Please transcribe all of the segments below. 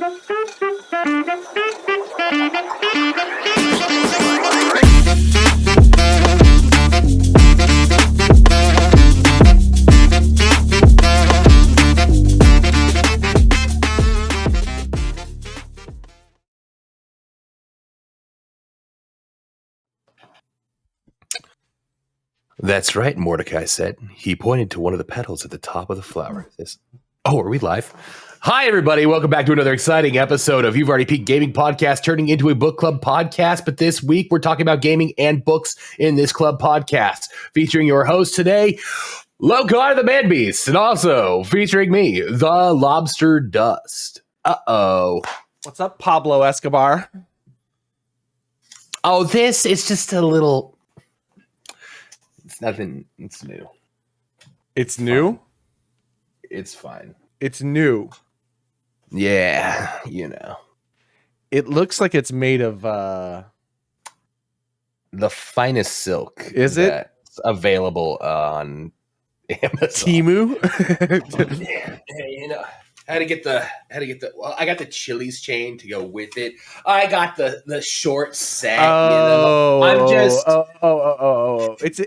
That's right, Mordecai said. He pointed to one of the petals at the top of the flower. Oh, are we live? Hi, everybody. Welcome back to another exciting episode of You've Already Peaked Gaming Podcast, turning into a book club podcast. But this week, we're talking about gaming and books in this club podcast, featuring your host today, Locarthemanbeast, and also featuring me, the LobsterDust. Uh-oh. What's up, Pablo Escobar? Oh, this is just a little... It's nothing. It's new. It's new? It's fine. It's new. Yeah, you know. It looks like it's made of... The finest silk. Is it? That's available on Amazon. Temu? Yeah, you know. I well, I got the Chili's chain to go with it. I got the short set. I'm just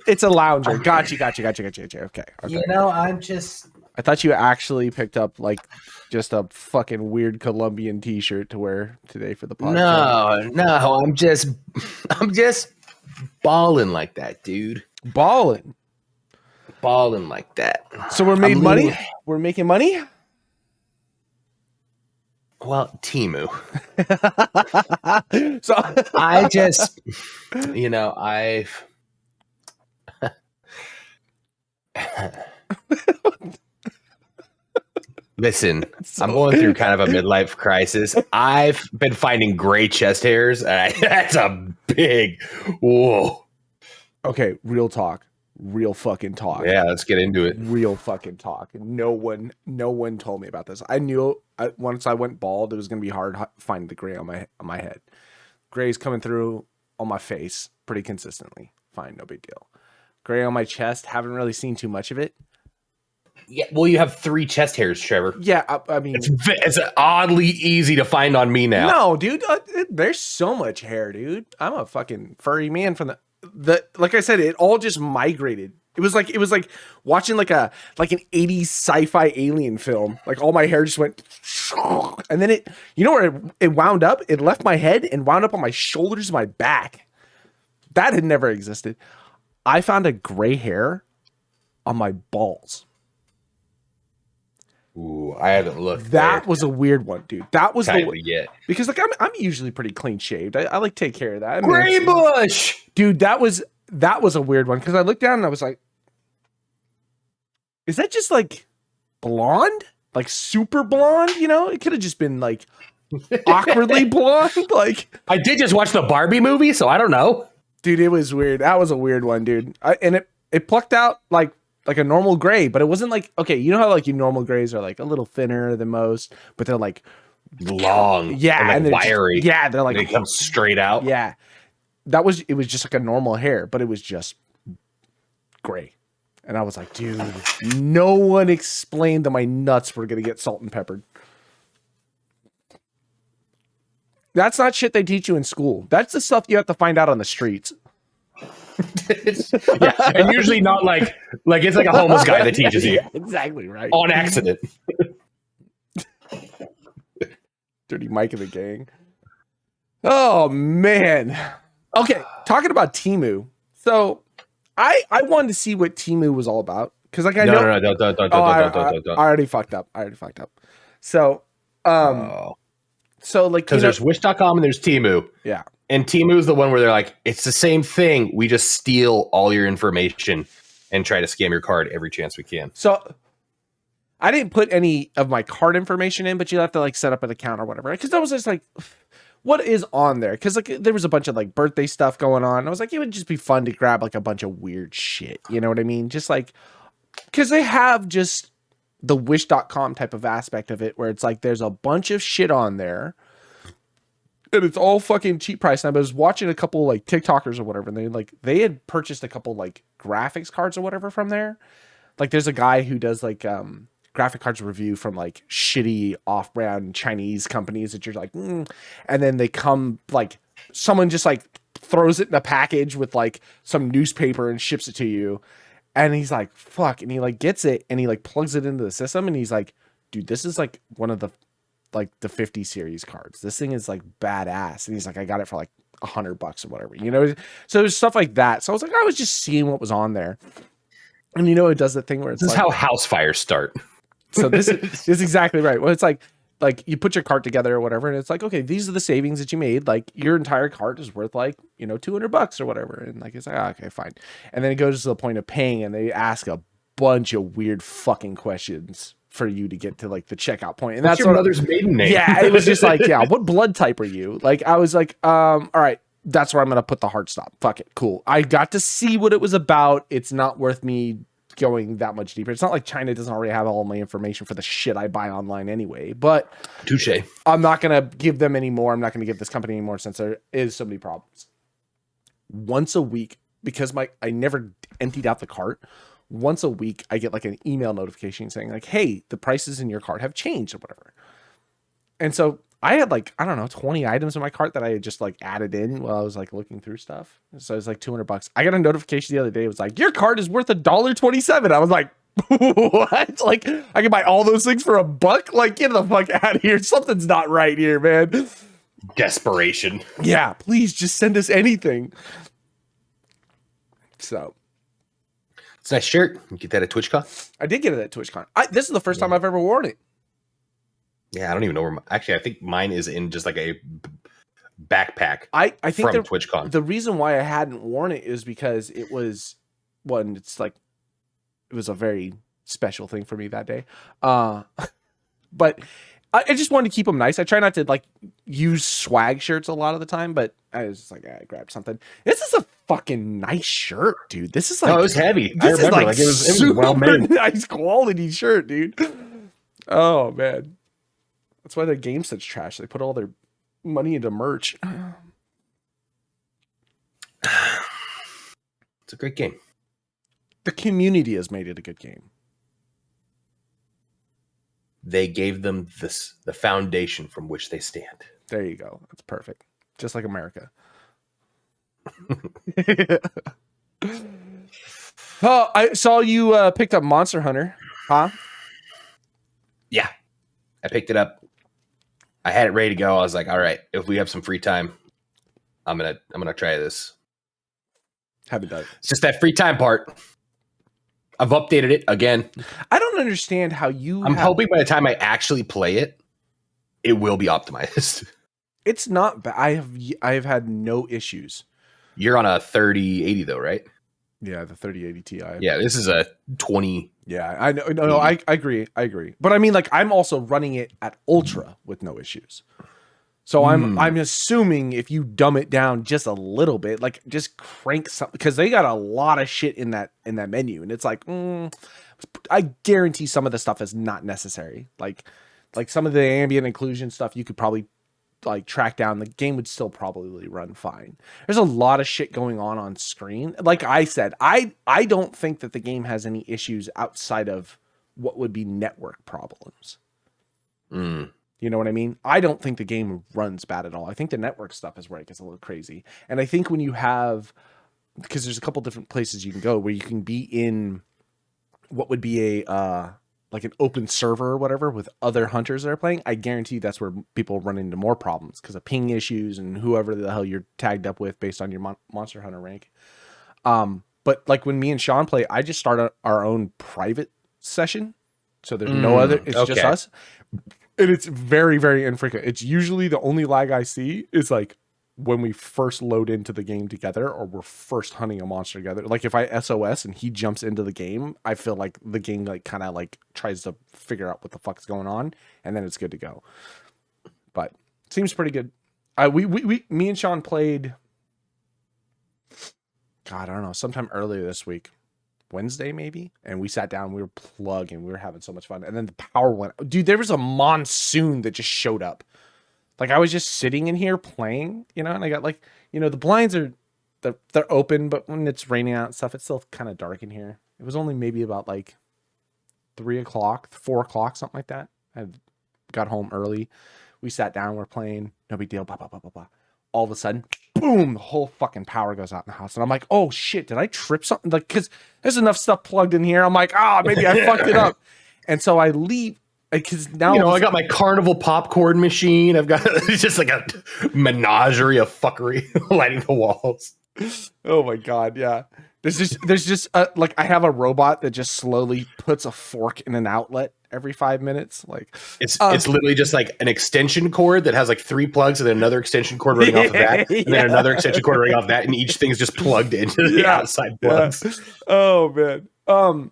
It's a lounger. Gotcha. Okay. You know, I thought you actually picked up like just a fucking weird Colombian t-shirt to wear today for the podcast. No, I'm just balling like that, dude. Balling Like that. So we're making money? We're making money? Well, Temu. So I just, you know, Listen, I'm going through kind of a midlife crisis. I've been finding gray chest hairs. That's a big, whoa. Okay, real talk. Real fucking talk. Yeah, let's get into it. Real fucking talk. No one told me about this. I knew once I went bald, it was gonna be hard finding the gray on my head. Gray's coming through on my face pretty consistently. Fine, no big deal. Gray on my chest, haven't really seen too much of it. Yeah, well, you have 3 chest hairs, Trevor. Yeah, I mean, it's oddly easy to find on me now. No, dude, there's so much hair, dude. I'm a fucking furry man from the like I said, it all just migrated. It was like watching like an 80s sci-fi alien film. Like all my hair just went, and then you know where it wound up? It left my head and wound up on my shoulders and my back. That had never existed. I found a gray hair on my balls. Ooh, I haven't looked. That was a weird one, dude. That was because like I'm usually pretty clean shaved. I like take care of that. Gray bush, dude. That was a weird one because I looked down and I was like, is that just like blonde, like super blonde? You know, it could have just been like awkwardly blonde. Like I did just watch the Barbie movie, so I don't know, dude. It was weird. That was a weird one, dude. And it plucked out like a normal gray, but it wasn't like, okay, you know how like your normal grays are like a little thinner than most, but they're like long, yeah, and like wiry. Yeah, they're like they come straight out. Yeah, it was just like a normal hair, but it was just gray, and I was like, dude, no one explained that my nuts were gonna get salt and peppered. That's not shit they teach you in school. That's the stuff you have to find out on the streets. Yeah, and usually not like it's like a homeless guy that teaches you. Yeah, exactly right. On accident. Dirty Mike of the gang. Oh man. Okay, talking about Temu. So I wanted to see what Temu was all about because like I know. No, don't. I already fucked up. So so like because there's Wish.com and there's Temu. Yeah. And Temu is the one where they're like, it's the same thing. We just steal all your information and try to scam your card every chance we can. So I didn't put any of my card information in, but you have to like set up an account or whatever. Because I was just like, what is on there? Because like there was a bunch of like birthday stuff going on. I was like, it would just be fun to grab like a bunch of weird shit. You know what I mean? Just like, because they have just the Wish.com type of aspect of it where it's like there's a bunch of shit on there. And it's all fucking cheap price. And I was watching a couple like TikTokers or whatever, and they had purchased a couple like graphics cards or whatever from there. Like there's a guy who does like graphic cards review from like shitty off-brand Chinese companies that you're like, and then they come like someone just like throws it in a package with like some newspaper and ships it to you. And he's like, fuck. And he like gets it and he like plugs it into the system. And he's like, dude, this is like one of the 50 series cards. This thing is like badass. And he's like, I got it for like $100 or whatever, you know? So there's stuff like that. So I was like, I was just seeing what was on there. And you know, it does the thing where it's this like, is how house fires start. So this is exactly right. Well, it's like you put your cart together or whatever, and it's like, okay, these are the savings that you made. Like your entire cart is worth like, you know, $200 or whatever. And like, it's like, oh, okay, fine. And then it goes to the point of paying and they ask a bunch of weird fucking questions for you to get to like the checkout point. And What's that's your mother's maiden name? Yeah. It was just like, yeah, what blood type are you? Like, I was like, all right, that's where I'm going to put the hard stop. Fuck it. Cool. I got to see what it was about. It's not worth me going that much deeper. It's not like China doesn't already have all my information for the shit I buy online anyway, but touche. I'm not going to give them any more. I'm not going to give this company any more since there is so many problems. Once a week, because I never emptied out the cart. Once a week, I get like an email notification saying like, hey, the prices in your cart have changed or whatever. And so I had like, I don't know, 20 items in my cart that I had just like added in while I was like looking through stuff. So it was like $200. I got a notification the other day. It was like, your cart is worth $1.27. I was like, what? Like I can buy all those things for $1? Like get the fuck out of here. Something's not right here, man. Desperation. Yeah, please just send us anything. So. It's a nice shirt. You get that at TwitchCon? I did get it at TwitchCon. This is the first time I've ever worn it. Yeah, I don't even know where. Actually, I think mine is in just like a backpack. I think from TwitchCon. The reason why I hadn't worn it is because it was one. It's like it was a very special thing for me that day. But I just wanted to keep them nice. I try not to like use swag shirts a lot of the time, but I was just like, I grabbed something. This is a fucking nice shirt, dude. This is like, oh, it was heavy. This I remember, is like it was well made. nice quality shirt, dude. Oh man. That's why their game's such trash. They put all their money into merch. It's a great game. The community has made it a good game. They gave them the foundation from which they stand. There you go. That's perfect. Just like America. Oh, I saw you picked up Monster Hunter, huh? Yeah, I picked it up. I had it ready to go. I was like, all right, if we have some free time, I'm gonna try this. Haven't done it. It's just that free time part. I've updated it again. I don't understand how you. I'm hoping by the time I actually play it, it will be optimized. It's not bad. I have had no issues. You're on a 3080 though, right? Yeah, the 3080 Ti. Yeah, this is a 20. Yeah, I know. No, I agree. I agree. But I mean, like, I'm also running it at ultra with no issues. So I'm assuming if you dumb it down just a little bit, like just crank something, because they got a lot of shit in that menu, and it's like, I guarantee some of the stuff is not necessary. Like some of the ambient occlusion stuff, you could probably like track down. The game would still probably run fine. There's a lot of shit going on screen. Like I said, I don't think that the game has any issues outside of what would be network problems. You know what I mean? I don't think the game runs bad at all. I think the network stuff is where it gets a little crazy. And I think when you have, because there's a couple different places you can go where you can be in what would be a like an open server or whatever with other hunters that are playing, I guarantee that's where people run into more problems because of ping issues and whoever the hell you're tagged up with based on your Monster Hunter rank. But like when me and Sean play, I just start our own private session. So there's no other, it's just us. And it's very, very infrequent. It's usually the only lag I see is like when we first load into the game together or we're first hunting a monster together. Like if I SOS and he jumps into the game, I feel like the game like kind of like tries to figure out what the fuck's going on, and then it's good to go. But it seems pretty good. Me and Sean played, God, I don't know, sometime earlier this week. Wednesday maybe, and we sat down, we were plugging, we were having so much fun, and then the power went, dude, there was a monsoon that just showed up. Like I was just sitting in here playing, you know, and I got like, you know, the blinds are they're open, but when it's raining out and stuff, it's still kind of dark in here. It was only maybe about like 3 o'clock, 4 o'clock, something like that. I got home early. We sat down, we're playing, no big deal, blah, blah, blah, blah, blah. All of a sudden, boom, the whole fucking power goes out in the house. And I'm like, oh shit, did I trip something? Like, cause there's enough stuff plugged in here. I'm like, maybe I fucked it up. And so I leave, because now, I got my carnival popcorn machine. I've got it's just like a menagerie of fuckery lighting the walls. Oh my God. Yeah. There's just like, I have a robot that just slowly puts a fork in an outlet every 5 minutes. Like it's literally just like an extension cord that has like 3 plugs and then another extension cord running off of that, and then another extension cord running off that, and each thing's just plugged into the outside plugs. Yeah. Oh man.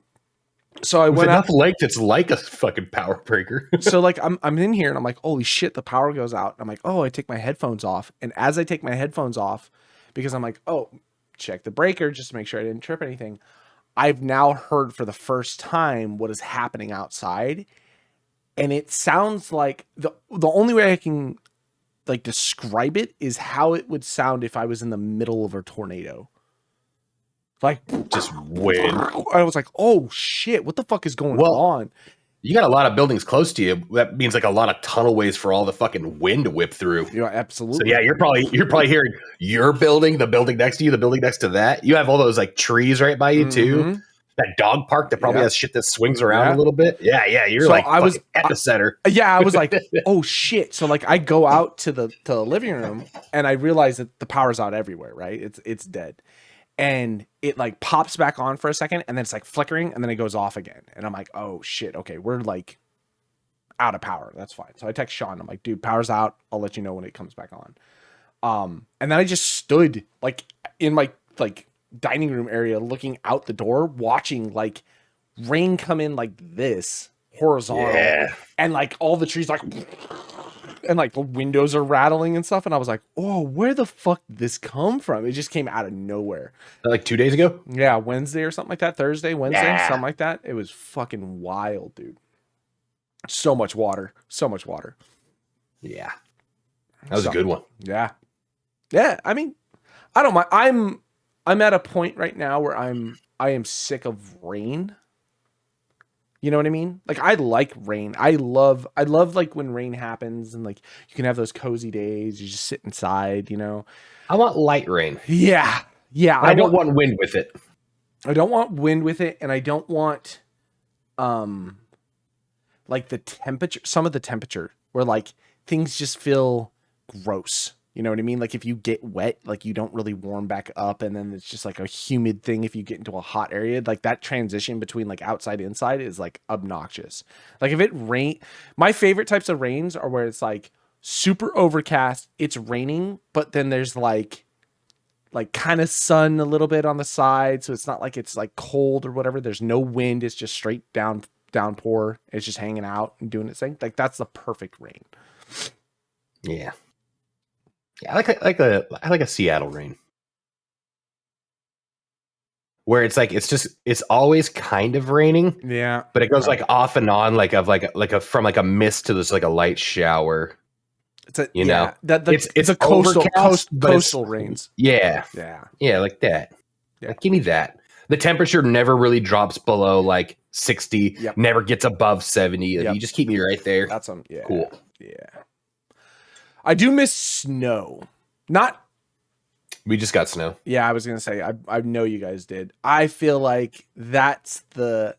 So I went enough length, it's like a fucking power breaker. So like I'm in here and I'm like, holy shit, the power goes out. And I'm like, oh, I take my headphones off. And as I take my headphones off, because I'm like, oh, check the breaker just to make sure I didn't trip anything, I've now heard for the first time what is happening outside. And it sounds like the only way I can like describe it is how it would sound if I was in the middle of a tornado. Like just wind. I was like, oh shit, what the fuck is going on? You got a lot of buildings close to you. That means like a lot of tunnelways for all the fucking wind to whip through. Yeah, absolutely. So yeah, you're probably hearing your building, the building next to you, the building next to that. You have all those like trees right by you too. That dog park that probably has shit that swings around a little bit. Yeah, you're so like I was at the center. Yeah, I was like, oh shit. So like I go out to the living room and I realize that the power's out everywhere, right? It's dead. And it like pops back on for a second and then it's like flickering and then it goes off again. And I'm like, oh shit, okay, we're like out of power. That's fine. So I text Sean. I'm like, dude, power's out. I'll let you know when it comes back on. And then I just stood like in my like dining room area looking out the door, watching like rain come in like this horizontal and like all the trees like and like the windows are rattling and stuff. And I was like, oh, where the fuck did this come from? It just came out of nowhere. Like 2 days ago? Yeah, Wednesday or something like that. Wednesday, something like that. It was fucking wild, dude. So much water. Yeah. That was a good one. Yeah. Yeah. I mean, I don't mind. I'm at a point right now where I am sick of rain. You know what I mean? Like I like rain. I love like when rain happens and like you can have those cozy days. You just sit inside, you know. I want light rain. Yeah. Yeah. I don't want wind with it. I don't want wind with it, and I don't want like the temperature, some of the temperature where like things just feel gross. You know what I mean? Like if you get wet, like you don't really warm back up, and then it's just like a humid thing if you get into a hot area. Like that transition between like outside and inside is like obnoxious. Like if it rain, my favorite types of rains are where it's like super overcast, it's raining, but then there's like kind of sun a little bit on the side, so it's not like it's like cold or whatever. There's no wind, it's just straight downpour. It's just hanging out and doing its thing. Like that's the perfect rain. Yeah. Yeah, I like a Seattle rain, where it's like it's always kind of raining. Yeah, but it goes like off and on, from like a mist to this like a light shower. It's a know it's a coastal rains. Yeah, like that. Yeah, like, give me that. The temperature never really drops below like 60. Yep. Never gets above 70. Like, you just keep me right there. That's cool. Yeah. I do miss snow. We just got snow. Yeah, I was going to say, I know you guys did. I feel like that's and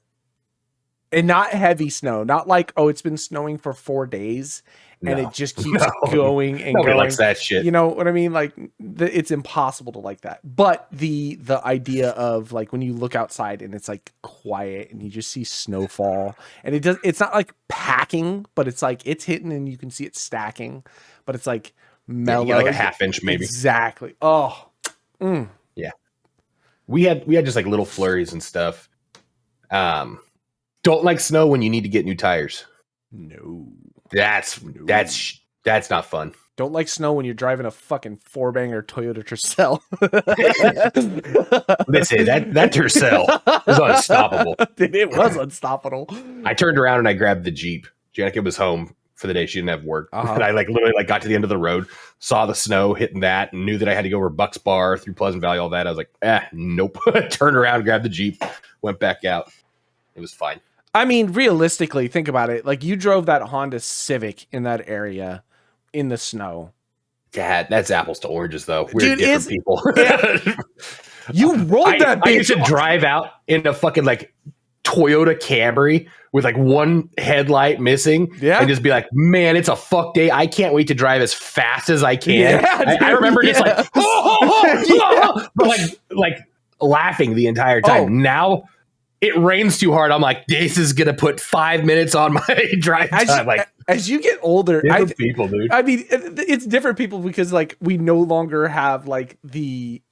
not heavy snow. Not like, oh, it's been snowing for 4 days and it just keeps going and Nobody going. likes that shit. You know what I mean? Like it's impossible to like that. But the idea of like when you look outside and it's like quiet and you just see snowfall and it's not like packing, but it's like it's hitting and you can see it stacking. But it's like mellow, you get like a half inch maybe. Exactly. Oh, yeah. We had just like little flurries and stuff. Don't like snow when you need to get new tires. No, that's not fun. Don't like snow when you're driving a fucking 4-banger Toyota Tercel. Listen, that Tercel was unstoppable. Dude, it was unstoppable. I turned around and I grabbed the Jeep. Janica was home for the day. She didn't have work. And I like literally like got to the end of the road, saw the snow hitting that, and knew that I had to go over Bucks Bar through Pleasant Valley, all that. I was like, nope. Turned around, grabbed the Jeep, went back out. It was fine. I mean, realistically, think about it. Like, you drove that Honda Civic in that area in the snow. Yeah, that's apples to oranges, though. We're Dude, different people. Yeah. You rolled that bitch. I used to drive out in a fucking like Toyota Camry with like one headlight missing, and just be like, "Man, it's a fuck day. I can't wait to drive as fast as I can." Yeah, I remember just like, but like laughing the entire time. Oh. Now it rains too hard. I'm like, this is gonna put 5 minutes on my drive time. Like, as you get older, different people, dude. I mean, it's different people because like we no longer have like the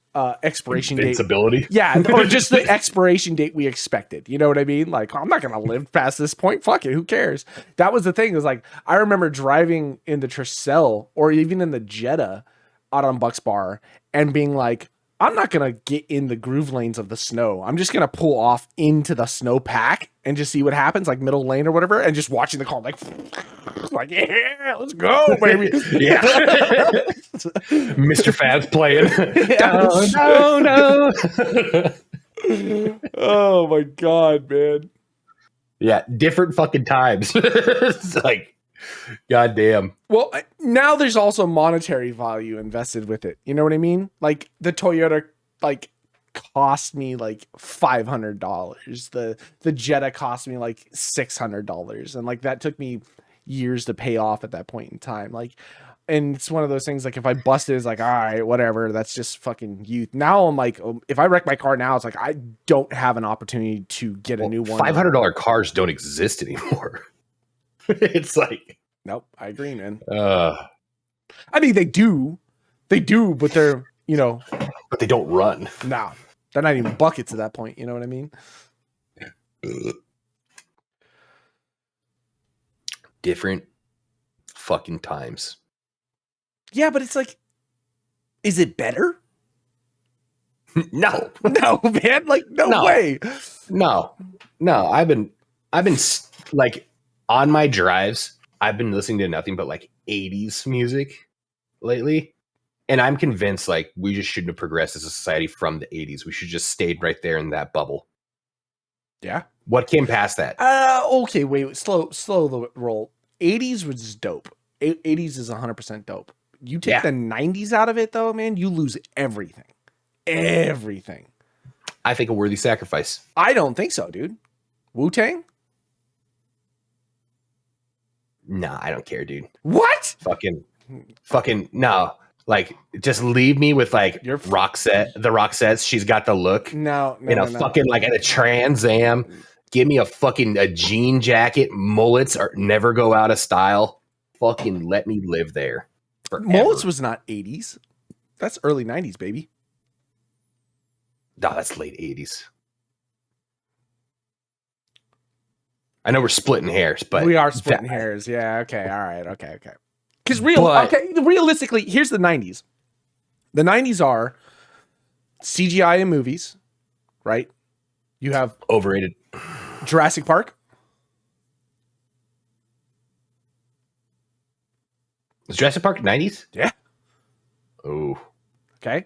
expiration Invincibility. date. Yeah, or just the expiration date we expected. You know what I mean? Like, I'm not gonna live past this point. Fuck it, who cares? That was the thing. It was like, I remember driving in the Tercel or even in the Jetta out on Bucks Bar and being like, I'm not gonna get in the groove lanes of the snow. I'm just gonna pull off into the snow pack and just see what happens, like middle lane or whatever, and just watching the car, like yeah, let's go, baby. Yeah, Mr. Fab's playing. No. Oh my god, man. Yeah, different fucking times. It's like, goddamn. Well, now there's also monetary value invested with it. You know what I mean? Like the Toyota, like cost me like $500. The Jetta cost me like $600, and like that took me years to pay off at that point in time. Like, and it's one of those things. Like if I busted, it's like, all right, whatever. That's just fucking youth. Now I'm like, if I wreck my car now, it's like I don't have an opportunity to get a new one. $500 cars don't exist anymore. It's like, nope, I agree, man. I mean, they do, but they're, you know, but they don't run. No, they're not even buckets at that point. You know what I mean? Different fucking times. Yeah, but it's like, is it better? No, man. Like, no way. No. I've been like on my drives, I've been listening to nothing but like 80s music lately. And I'm convinced like we just shouldn't have progressed as a society from the 80s. We should just stayed right there in that bubble. Yeah. What came past that? Okay, wait, slow the roll. 80s was dope. 80s is 100% dope. You take the 90s out of it though, man, you lose everything. Everything. I think a worthy sacrifice. I don't think so, dude. Wu-Tang? Nah, I don't care, dude. What? Fucking no. Like, just leave me with like the Roxettes. She's got the look. No. Fucking like in a Trans Am. Give me a jean jacket. Mullets are never go out of style. Fucking let me live there. Forever. Mullets was not 80s. That's early 90s, baby. No, that's late 80s. I know we're splitting hairs, but we are splitting hairs. Yeah. Okay. All right. Okay. Because realistically, here's the 90s. The 90s are CGI in movies, right? You have overrated. Jurassic Park. Was Jurassic Park 90s? Yeah. Oh. Okay.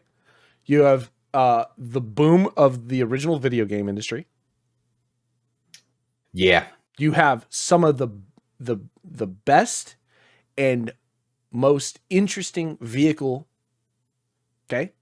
You have the boom of the original video game industry. Yeah. You have some of the best and most interesting vehicle. Okay.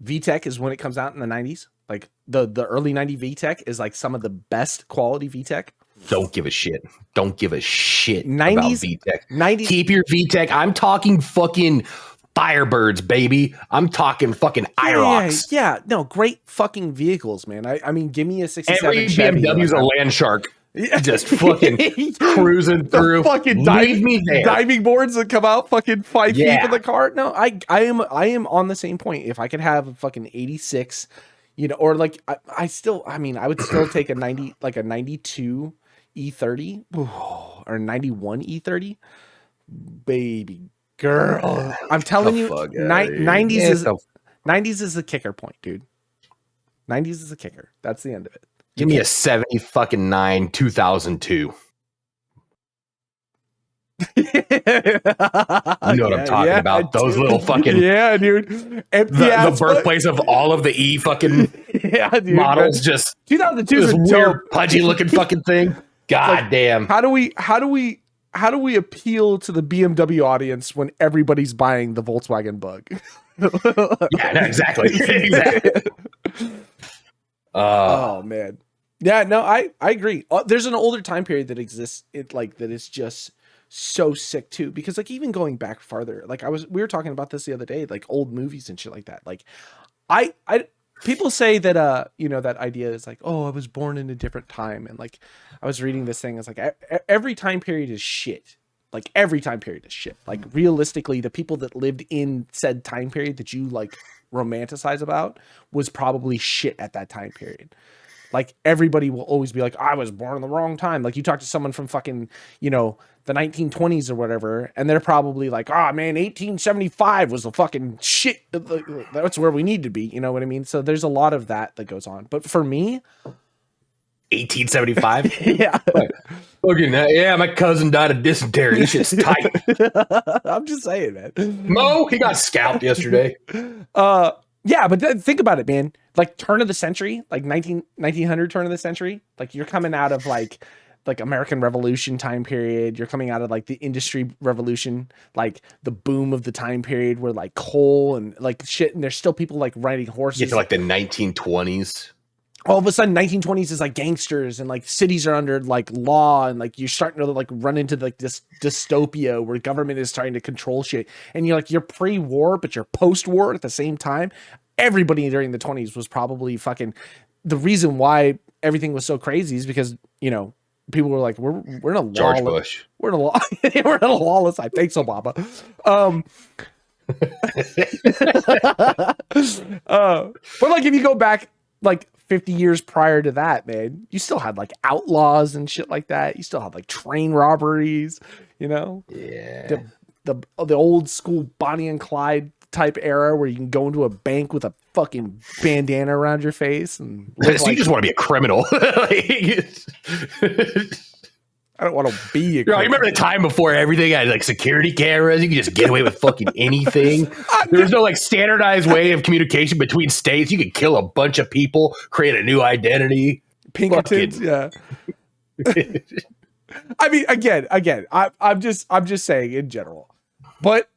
VTEC is when it comes out in the 90s. Like the early 90 VTEC is like some of the best quality VTEC. Don't give a shit. Don't give a shit 90s, about VTEC. 90s. Keep your VTEC. I'm talking fucking Firebirds, baby. I'm talking fucking IROCs. Yeah. No, great fucking vehicles, man. I mean, give me a 67 Every Chevy. BMW's a Land Shark. Just fucking cruising through. Fucking Leave me there. Diving boards that come out fucking 5 feet in the car. No, I am on the same point. If I could have a fucking 86, you know, or like I would still take a 90, like a 92 E30 or 91 E30. Baby girl. I'm telling you, 90s is the kicker point, dude. 90s is the kicker. That's the end of it. Give me a 70 fucking 9 2002. You know what I'm talking about? Those dude. little fucking dude. The birthplace of all of the E fucking dude, models. Just 2002 is this weird pudgy looking fucking thing. God damn. How do we appeal to the BMW audience when everybody's buying the Volkswagen Bug? Yeah, no, exactly. Exactly. Oh man. Yeah, no, I agree. There's an older time period that exists. That is just so sick too, because like even going back farther, like we were talking about this the other day, like old movies and shit like that. Like I people say that that idea is like, oh, I was born in a different time, and like I was reading this thing, it's like every time period is shit. Like every time period is shit. Like realistically, the people that lived in said time period that you like romanticize about was probably shit at that time period. Like everybody will always be like, I was born in the wrong time. Like you talk to someone from fucking, the 1920s or whatever, and they're probably like, oh man, 1875 was the fucking shit. That's where we need to be. You know what I mean? So there's a lot of that goes on. But for me, 1875? Yeah. Fucking, yeah, my cousin died of dysentery. This shit's tight. I'm just saying, man. Mo, he got scalped yesterday. Yeah, but think about it, man. Like turn of the century, like 1900 turn of the century. Like you're coming out of like American Revolution time period. You're coming out of like the industry revolution, like the boom of the time period where like coal and like shit. And there's still people like riding horses. Get to like the 1920s. All of a sudden 1920s is like gangsters and like cities are under like law, and like you're starting to like run into like this dystopia where government is trying to control shit, and you're pre-war but you're post-war at the same time. Everybody during the 20s was probably fucking, the reason why everything was so crazy is because people were like, we're in a George Bush. We're in a lawless time. Thanks, Obama. But like if you go back like 50 years prior to that, man, you still had like outlaws and shit like that. You still had like train robberies, Yeah. The old school Bonnie and Clyde type era where you can go into a bank with a fucking bandana around your face and so you just want to be a criminal. I don't want to be a criminal. You remember the time before everything had like security cameras? You could just get away with fucking anything. There was no like standardized way of communication between states. You could kill a bunch of people, create a new identity. Pinkertons, yeah. I mean, again, I'm just saying in general. But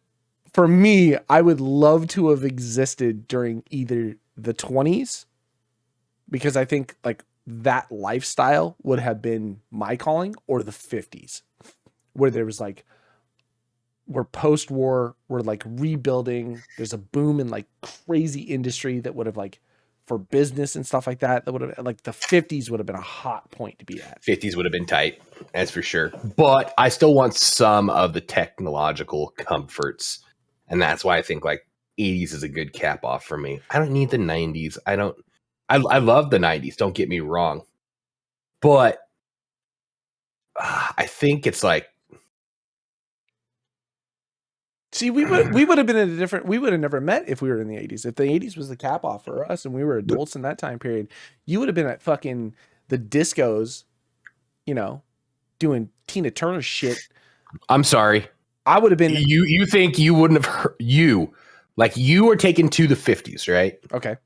for me, I would love to have existed during either the 20s, because I think like that lifestyle would have been my calling, or the 50s, where there was like, we're post-war, we're like rebuilding. There's a boom in like crazy industry that would have like, for business and stuff like that would have like, the 50s would have been a hot point to be at. 50s would have been tight. That's for sure. But I still want some of the technological comforts. And that's why I think like 80s is a good cap off for me. I don't need the 90s. I love the 90s. Don't get me wrong. But I think it's like, see, we would have been in a different, we would have never met if we were in the 80s. If the 80s was the cap off for us and we were adults in that time period, you would have been at fucking the discos, doing Tina Turner shit. I'm sorry. I would have been. You think you wouldn't have heard, you were taken to the 50s, right? Okay.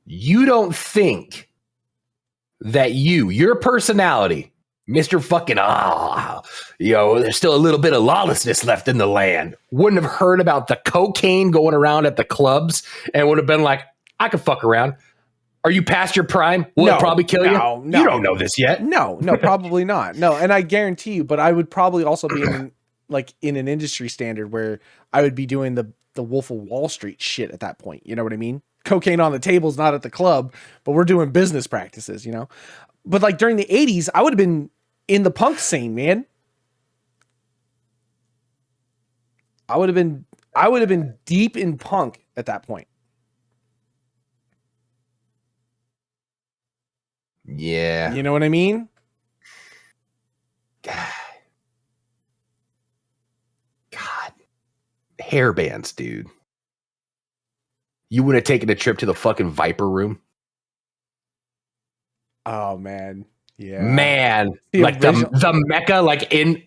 You don't think that your personality, Mr. fucking, there's still a little bit of lawlessness left in the land, wouldn't have heard about the cocaine going around at the clubs and would have been like, I could fuck around. Are you past your prime? Will it probably kill you? No. You don't know this yet. No, probably not. No, and I guarantee you, but I would probably also be in an industry standard where I would be doing the Wolf of Wall Street shit at that point. You know what I mean? Cocaine on the tables, not at the club, but we're doing business practices, But like during the 80s, I would have been in the punk scene, man. I would have been deep in punk at that point. Yeah. You know what I mean? God. Hair bands, dude. You would have taken a trip to the fucking Viper Room. Oh man. Yeah. Man. Like the Mecca, like in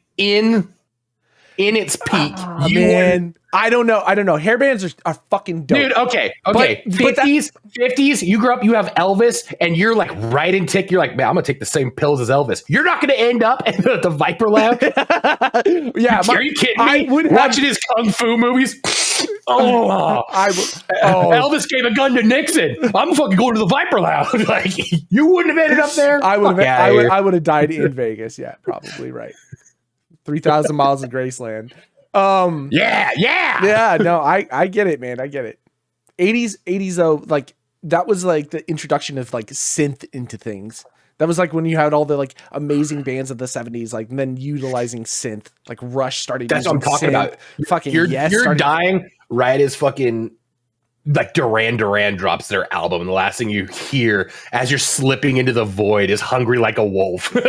in its peak. Man, I don't know. Hairbands are fucking dope. Dude, okay. 50s, you grew up, you have Elvis, and you're like right in tick. You're like, man, I'm gonna take the same pills as Elvis. You're not gonna end up at the Viper Lab. Yeah, are you kidding me? Watching his kung fu movies. Elvis gave a gun to Nixon. I'm fucking going to the Viper Lab. Like, you wouldn't have ended up there. I would have died in Vegas. Yeah, probably right. 3,000 miles of Graceland. Yeah. No, I get it, man. I get it. 80s though, like that was like the introduction of like synth into things. That was like when you had all the like amazing bands of the 70s, like then utilizing synth, like Rush started. That's what I'm talking about. Fucking you're dying right as fucking like Duran Duran drops their album, and the last thing you hear as you're slipping into the void is "Hungry Like a Wolf." One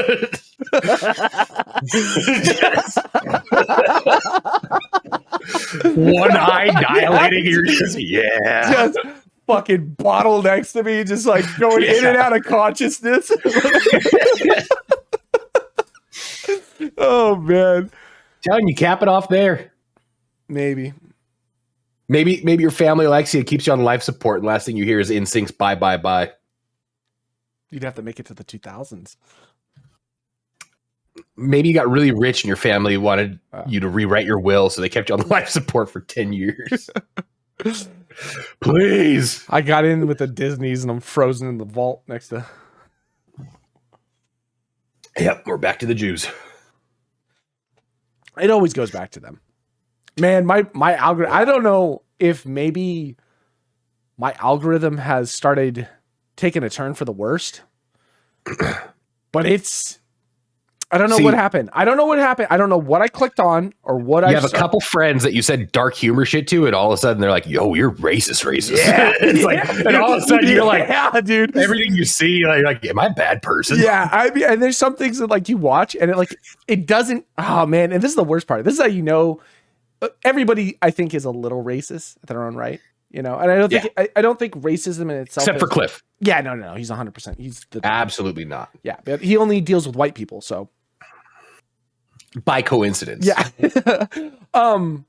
eye dilating, you're just just fucking bottle next to me, just like going in and out of consciousness. Oh man, telling you, cap it off there. Maybe your family likes you, it keeps you on life support, and last thing you hear is NSYNC's "Bye Bye Bye." You'd have to make it to the 2000s. Maybe you got really rich and your family wanted you to rewrite your will, so they kept you on life support for 10 years. Please. I got in with the Disneys and I'm frozen in the vault next to. Yep, we're back to the Jews. It always goes back to them. Man, my algorithm, I don't know if maybe my algorithm has started taking a turn for the worst, but I don't know what happened. I don't know what I clicked on or what You have a couple friends that you said dark humor shit to, and all of a sudden they're like, yo, you're racist. Yeah. It's like, and all of a sudden you're like, yeah, dude. Everything you see, you're like, am I a bad person? Yeah. I mean, and there's some things that like you watch and it doesn't, oh man. And this is the worst part. This is how you know everybody, I think, is a little racist at their own right. You know, and I don't think racism in itself, except for Cliff. Yeah, no, he's 100%. He's absolutely not. Yeah, but he only deals with white people, so by coincidence. Yeah. What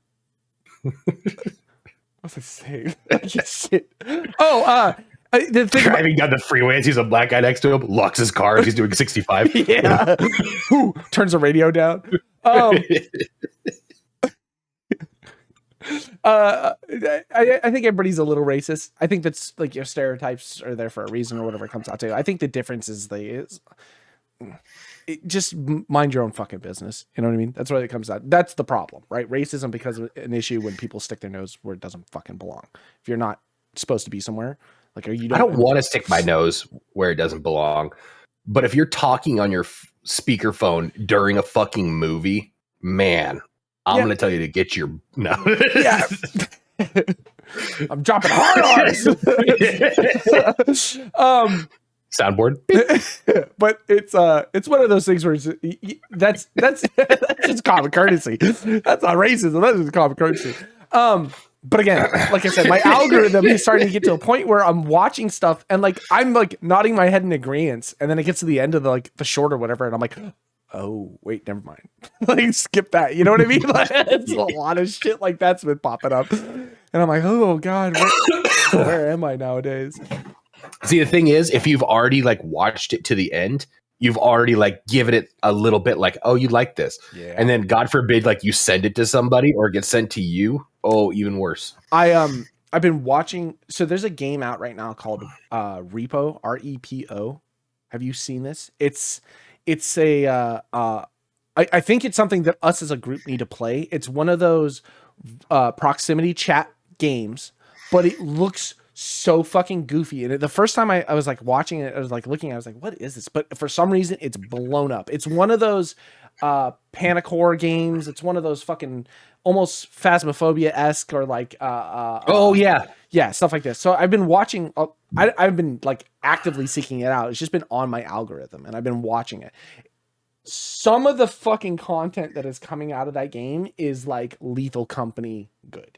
was I saying? Shit. The thing driving down the freeway and sees a black guy next to him, locks his car as he's doing 65. Yeah. Turns the radio down. I think everybody's a little racist. I think that's like your stereotypes are there for a reason or whatever it comes out to. I think the difference is just mind your own fucking business. You know what I mean? That's what it comes out. That's the problem, right? Racism becomes an issue when people stick their nose where it doesn't fucking belong. If you're not supposed to be somewhere, like, I don't want to stick my nose where it doesn't belong. But if you're talking on your speakerphone during a fucking movie, man, I'm going to tell you to get your no. Yeah. I'm dropping hard R's. Soundboard. But it's one of those things where that's just common courtesy. That's not racism. That's just common courtesy. But again, like I said, my algorithm is starting to get to a point where I'm watching stuff and like I'm like nodding my head in agreement, and then it gets to the end of the short or whatever, and I'm like, oh wait, never mind. Like skip that. You know what I mean? Like, it's a lot of shit like that's been popping up, and I'm like, oh god, where am I nowadays? See, the thing is, if you've already like watched it to the end, you've already like given it a little bit like, oh, you like this. Yeah. And then God forbid, like you send it to somebody or it gets sent to you. Oh, even worse. I've been watching. So there's a game out right now called Repo, REPO. Have you seen this? It's a I think it's something that us as a group need to play. It's one of those proximity chat games, but it looks so fucking goofy. And the first time I was like watching it, I was like looking, I was like, what is this? But for some reason it's blown up. It's one of those panic horror games. It's one of those fucking almost Phasmophobia-esque or like yeah, stuff like this. So I've been watching I've been like actively seeking it out. It's just been on my algorithm and I've been watching it. Some of the fucking content that is coming out of that game is like Lethal Company good.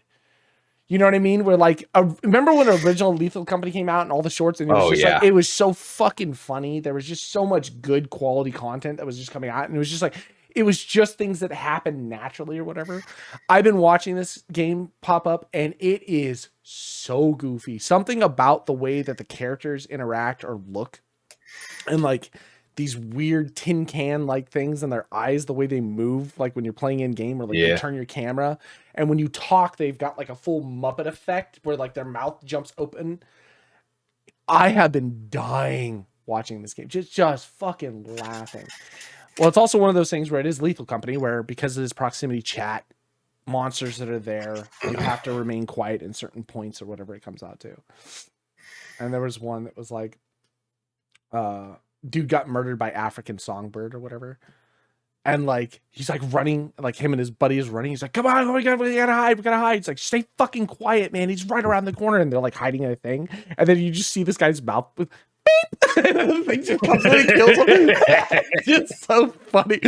You know what I mean? Where like, remember when original Lethal Company came out and all the shorts, and it was like, it was so fucking funny. There was just so much good quality content that was just coming out, and it was just like, it was just things that happened naturally or whatever. I've been watching this game pop up and it is so goofy. Something about the way that the characters interact or look and like these weird tin can like things in their eyes, the way they move, like when you're playing in game or like you turn your camera. And when you talk, they've got like a full Muppet effect where like their mouth jumps open. I have been dying watching this game, just fucking laughing. Well, it's also one of those things where it is Lethal Company, where because of this proximity chat, monsters that are there, you have to remain quiet in certain points or whatever it comes out to. And there was one that was like, dude got murdered by African songbird or whatever. And like, he's like running, like him and his buddy is running. He's like, come on, we gotta hide, we gotta hide. It's like, stay fucking quiet, man. He's right around the corner. And they're like hiding in a thing. And then you just see this guy's mouth with beep. And the thing just comes in and kills him. It's so funny.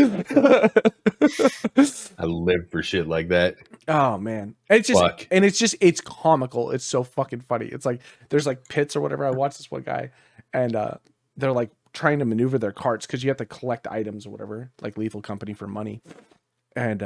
I live for shit like that. Oh man. It's just, it's comical. It's so fucking funny. It's like, there's like pits or whatever. I watched this one guy and they're like trying to maneuver their carts because you have to collect items or whatever, like Lethal Company for money. And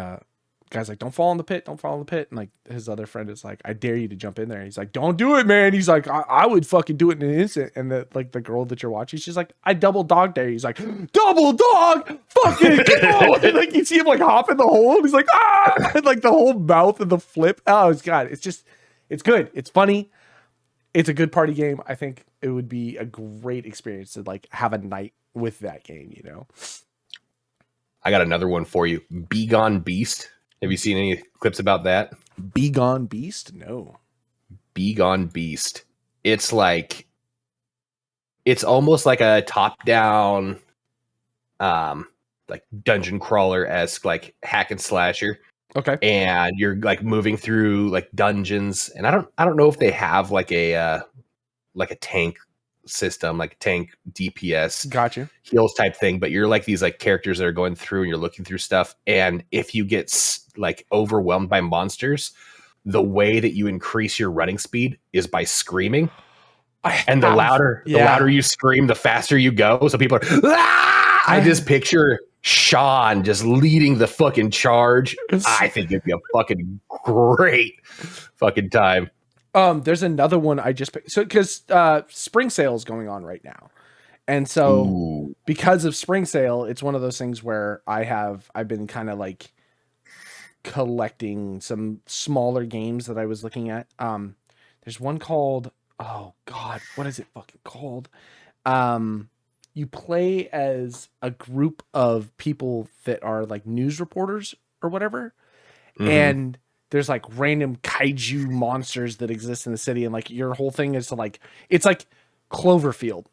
guy's like, don't fall in the pit, don't fall in the pit. And like his other friend is like, I dare you to jump in there. He's like, don't do it, man. He's like, I would fucking do it in an instant. And the girl that you're watching, she's like, I double dog dare. He's like, double dog, fucking go. And like you see him like hop in the hole. And he's like, ah, and like the whole mouth and the flip. Oh, it's God, it's just, it's good. It's funny. It's a good party game. I think it would be a great experience to like have a night with that game, you know? I got another one for you. LobsterDust. Have you seen any clips about that? LobsterDust? No. LobsterDust. It's like, it's almost like a top-down, like dungeon crawler-esque, like hack and slasher. Okay. And you're like moving through like dungeons, and I don't know if they have like a tank system, like a tank DPS, gotcha, heals type thing. But you're like these like characters that are going through, and you're looking through stuff. And if you get like overwhelmed by monsters, the way that you increase your running speed is by screaming. The louder you scream, the faster you go. So people are. Ah! I just picture Sean just leading the fucking charge. I think it'd be a fucking great fucking time. There's another one I just picked. So because spring sale is going on right now. And so because of spring sale, it's one of those things where I've been kind of like collecting some smaller games that I was looking at. There's one called, oh God, what is it fucking called? You play as a group of people that are like news reporters or whatever. Mm-hmm. And there's like random kaiju monsters that exist in the city. And like your whole thing is to like, it's like Cloverfield,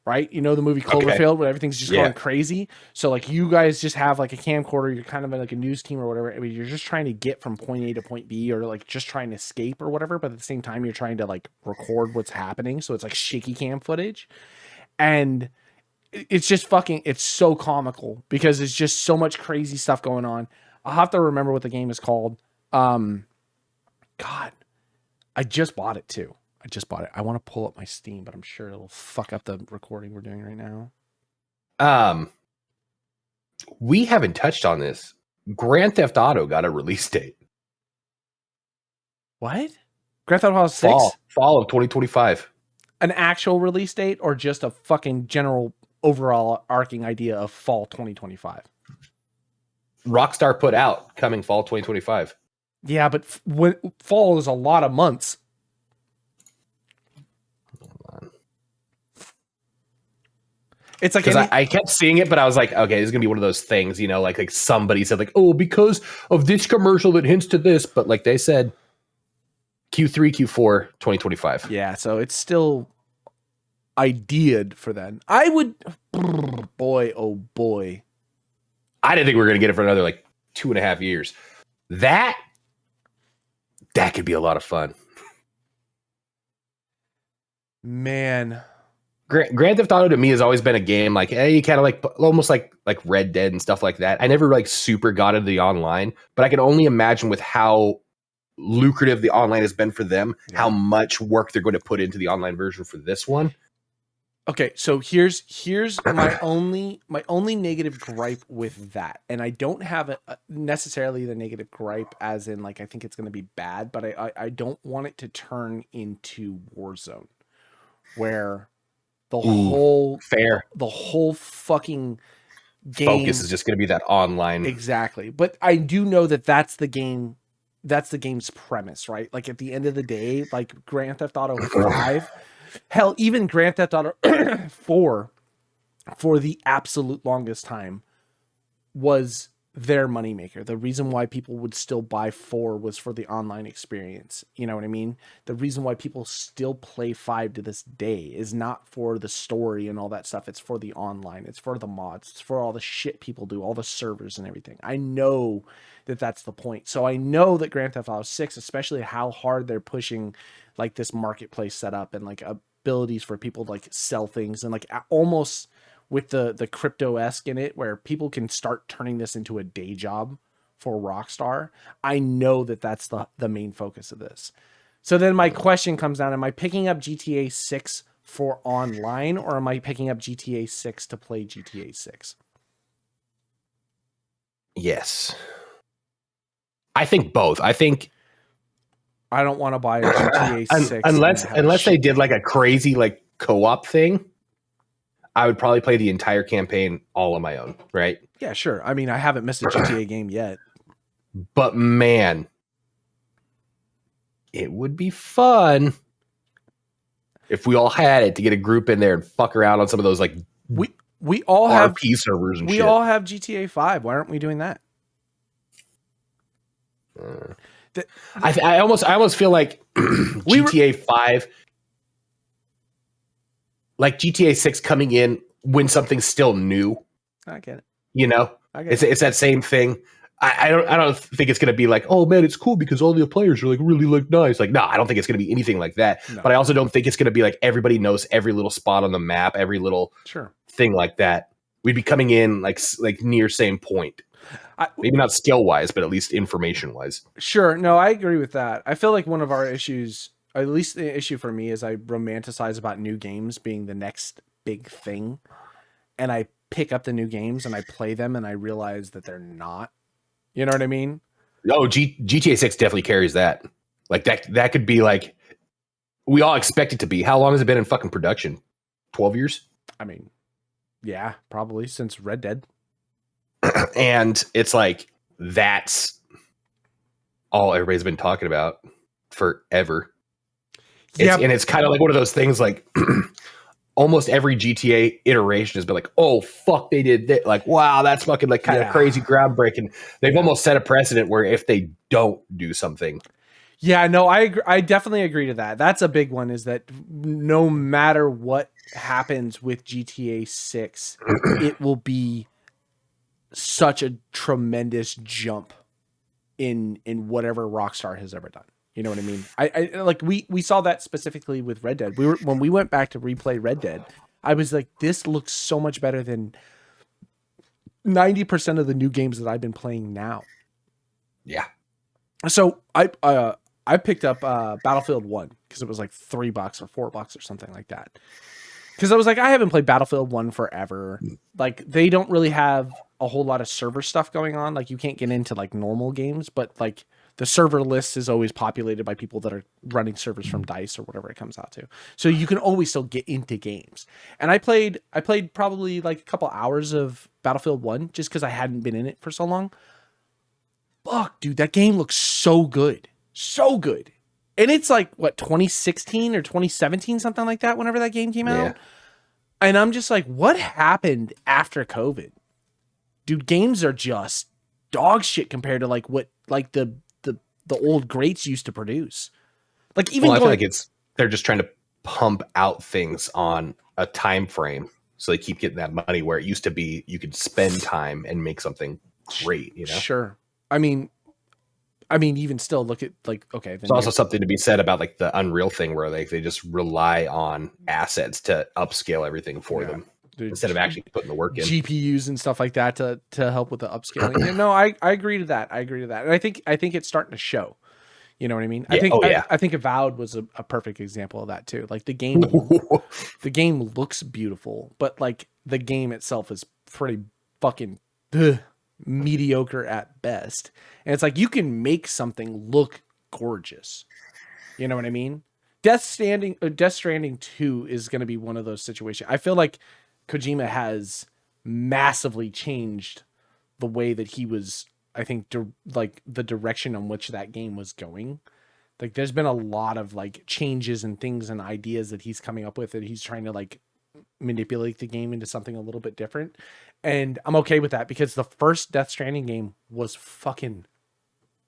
right? You know, the movie Cloverfield where everything's just going crazy. So like you guys just have like a camcorder. You're kind of like a news team or whatever. I mean, you're just trying to get from point A to point B or like just trying to escape or whatever. But at the same time, you're trying to like record what's happening. So it's like shaky cam footage. And it's just fucking, it's so comical because it's just so much crazy stuff going on. I'll have to remember what the game is called. God, I just bought it too. I want to pull up my Steam, but I'm sure it'll fuck up the recording we're doing right now. We haven't touched on this. Grand Theft Auto got a release date. What? Grand Theft Auto 6? Fall of 2025. An actual release date or just a fucking general overall arcing idea of fall 2025? Rockstar put out coming fall 2025. Yeah, but fall is a lot of months. It's like I kept seeing it, but I was like, okay, this is gonna be one of those things, you know, like somebody said, like, oh, because of this commercial that hints to this, but like they said, Q3, Q4, 2025. Yeah, so it's still ideaed for then. I would, boy, oh boy, I didn't think we were gonna get it for another like 2.5 years. That could be a lot of fun, man. Grand Theft Auto to me has always been a game like, hey, you kind of like almost like Red Dead and stuff like that. I never like super got into the online, but I can only imagine with how lucrative the online has been for them, how much work they're going to put into the online version for this one. Okay, so here's my only negative gripe with that, and I don't have necessarily the negative gripe as in like I think it's going to be bad, but I don't want it to turn into Warzone, where the whole fucking game focus is just going to be that online. Exactly, but I do know that that's the game's premise, right? Like at the end of the day, like Grand Theft Auto 5. Hell, even Grand Theft Auto 4, for the absolute longest time, was their moneymaker. The reason why people would still buy 4 was for the online experience. You know what I mean? The reason why people still play 5 to this day is not for the story and all that stuff. It's for the online. It's for the mods. It's for all the shit people do, all the servers and everything. I know that that's the point. So I know that Grand Theft Auto 6, especially how hard they're pushing like this marketplace setup and like abilities for people to like sell things and like almost with the crypto-esque in it where people can start turning this into a day job for Rockstar. I know that that's the main focus of this. So then my question comes down, am I picking up GTA 6 for online or am I picking up GTA 6 to play GTA 6? Yes. I think both. I think I don't want to buy a GTA 6 unless they did like a crazy like co-op thing. I would probably play the entire campaign all on my own, right? Yeah, sure. I mean, I haven't missed a GTA game yet. But man, it would be fun if we all had it to get a group in there and fuck around on some of those like we all have RP servers and we shit. all have GTA 5. Why aren't we doing that? I almost feel like GTA 5, like GTA 6 coming in when something's still new. I get it. You know, it's that same thing. I don't think it's gonna be like, oh man, it's cool because all the players are like really like nice. Like, no, I don't think it's gonna be anything like that. No. But I also don't think it's gonna be like everybody knows every little spot on the map, every little thing like that. We'd be coming in like near same point. Maybe not skill wise, but at least information wise. Sure. No, I agree with that. I feel like one of our issues, at least the issue for me, is I romanticize about new games being the next big thing. And I pick up the new games and I play them and I realize that they're not. You know what I mean? Oh, GTA 6 definitely carries that. Like that could be like, we all expect it to be. How long has it been in fucking production? 12 years? I mean, yeah, probably since Red Dead. And it's like, that's all everybody's been talking about forever. Yeah. And it's kind of like one of those things like almost every GTA iteration has been like, oh, fuck, they did that. Like, wow, that's fucking like kind of crazy groundbreaking. They've almost set a precedent where if they don't do something. Yeah, no, I definitely agree to that. That's a big one, is that no matter what happens with GTA 6, it will be such a tremendous jump in whatever Rockstar has ever done. You know what I mean? I like we saw that specifically with Red Dead. When we went back to replay Red Dead, I was like, this looks so much better than 90% of the new games that I've been playing now. Yeah. So I picked up Battlefield 1 because it was like $3 or $4 or something like that. Because I was like, I haven't played Battlefield 1 forever. Like, they don't really have a whole lot of server stuff going on. Like, you can't get into like normal games, but like the server list is always populated by people that are running servers from DICE or whatever it comes out to. So you can always still get into games. And I played probably like a couple hours of Battlefield 1 just because I hadn't been in it for so long. Fuck, dude, that game looks so good. So good. And it's like, what, 2016 or 2017, something like that, whenever that game came out. And I'm just like, what happened after COVID? Dude, games are just dog shit compared to like what like the old greats used to produce. Like, even I feel like they're just trying to pump out things on a time frame, so they keep getting that money, where it used to be you could spend time and make something great, you know? Sure. I mean, even still, look at like, okay. There's also something to be said about like the Unreal thing, where they just rely on assets to upscale everything for them. Dude, instead of actually putting the work in. GPUs and stuff like that to help with the upscaling. No, I agree to that. And I think it's starting to show. You know what I mean? Yeah. I think Avowed was a perfect example of that too. Like the game looks beautiful, but like the game itself is pretty fucking mediocre at best. And it's like you can make something look gorgeous. You know what I mean? Death Stranding 2 is going to be one of those situations. I feel like Kojima has massively changed the way that he was, I think, like the direction on which that game was going. Like there's been a lot of like changes and things and ideas that he's coming up with, and he's trying to like manipulate the game into something a little bit different. And I'm okay with that because the first Death Stranding game was fucking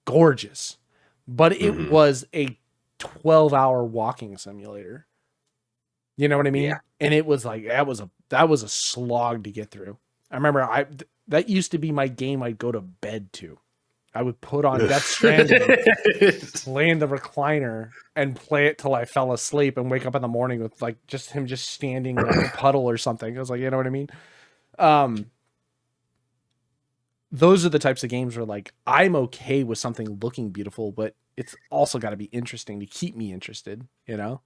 gorgeous, but it was a 12-hour walking simulator. You know what I mean? Yeah. And it was like that was a slog to get through. I remember that used to be my game I'd go to bed to. I would put on Death Stranding, lay in the recliner, and play it till I fell asleep and wake up in the morning with like just him just standing in like a puddle or something. I was like, you know what I mean? Those are the types of games where like I'm okay with something looking beautiful, but it's also got to be interesting to keep me interested, you know?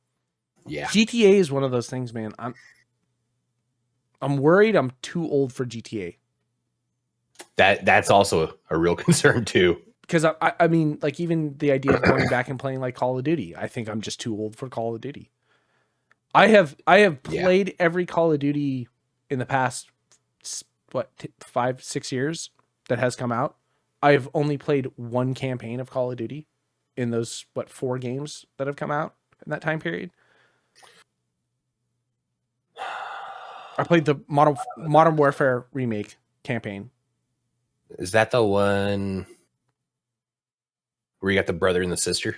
Yeah. GTA is one of those things, man. I'm worried I'm too old for GTA. That's also a real concern too. Because I mean, like even the idea of going back and playing like Call of Duty, I think I'm just too old for Call of Duty. I have played every Call of Duty in the past 5-6 years that has come out. I've only played one campaign of Call of Duty in those 4 games that have come out in that time period. I played the Modern Warfare remake campaign. Is that the one where you got the brother and the sister?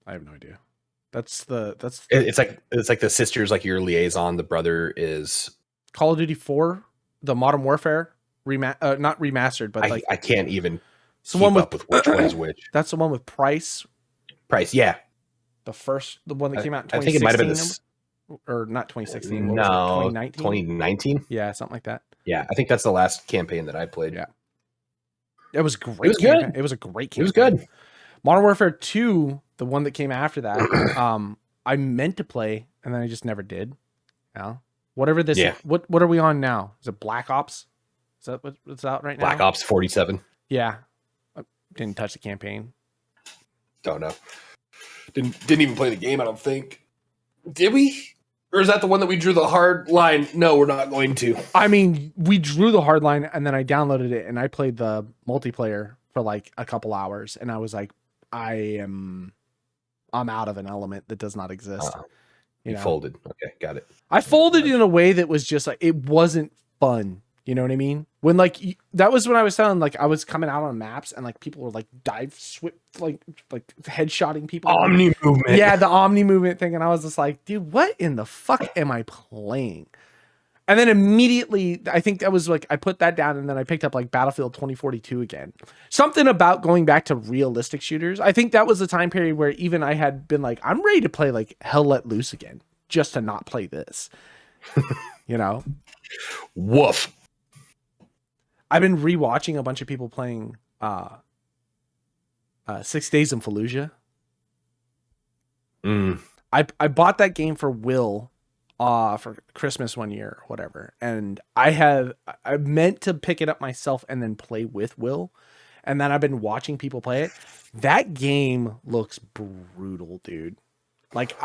I have no idea. It's like the sister's like your liaison. The brother is Call of Duty 4, the Modern Warfare not remastered, but I can't even keep up with which one is which. That's the one with Price. Yeah. The one that came out in 2016. I think it might have been or not 2016. No, 2019. 2019. Yeah, something like that. Yeah, I think that's the last campaign that I played. Yeah, it was great. It was good. It was a great campaign. It was good. Modern Warfare 2, the one that came after that, I meant to play and then I just never did. Now, whatever this, what are we on now? Is it Black Ops? Is that what's out right now? Black Ops 47. Yeah, I didn't touch the campaign. Don't know. Didn't even play the game. I don't think. Did we? Or is that the one that we drew the hard line? No, we're not going to. I mean, we drew the hard line and then I downloaded it and I played the multiplayer for like a couple hours and I was like, I'm out of an element that does not exist. You folded. Okay, got it. I folded in a way that was just like, it wasn't fun. You know what I mean? When like that was when I was telling like I was coming out on maps and like people were like like headshotting people. Omni movement. Yeah, the Omni movement thing, and I was just like, dude, what in the fuck am I playing? And then immediately, I think that was like I put that down, and then I picked up like Battlefield 2042 again. Something about going back to realistic shooters. I think that was the time period where even I had been like, I'm ready to play like Hell Let Loose again, just to not play this. You know? Woof. I've been rewatching a bunch of people playing 6 Days in Fallujah. I bought that game for Will for Christmas one year or whatever, and I meant to pick it up myself and then play with Will, and then I've been watching people play it. That game looks brutal, dude. Like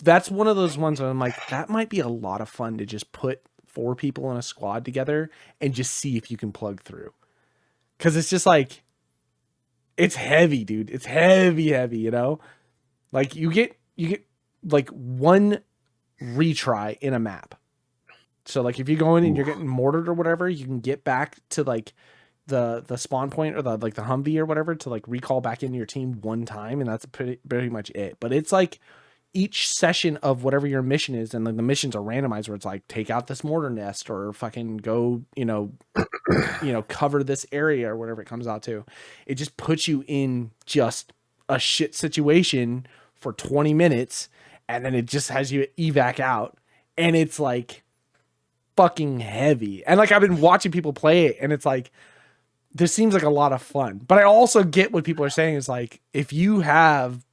that's one of those ones where I'm like, that might be a lot of fun to just put 4 people in a squad together and just see if you can plug through. Cause it's just like, it's heavy, dude. It's heavy, you know? Like you get like one retry in a map. So like if you go in and you're getting mortared or whatever, you can get back to like the spawn point or the Humvee or whatever to like recall back into your team one time. And that's pretty much it. But it's like, each session of whatever your mission is, and like the missions are randomized where it's like take out this mortar nest or fucking go, cover this area or whatever it comes out to. It just puts you in just a shit situation for 20 minutes and then it just has you evac out. And it's like fucking heavy. And like I've been watching people play it and it's like this seems like a lot of fun. But I also get what people are saying is like, if you have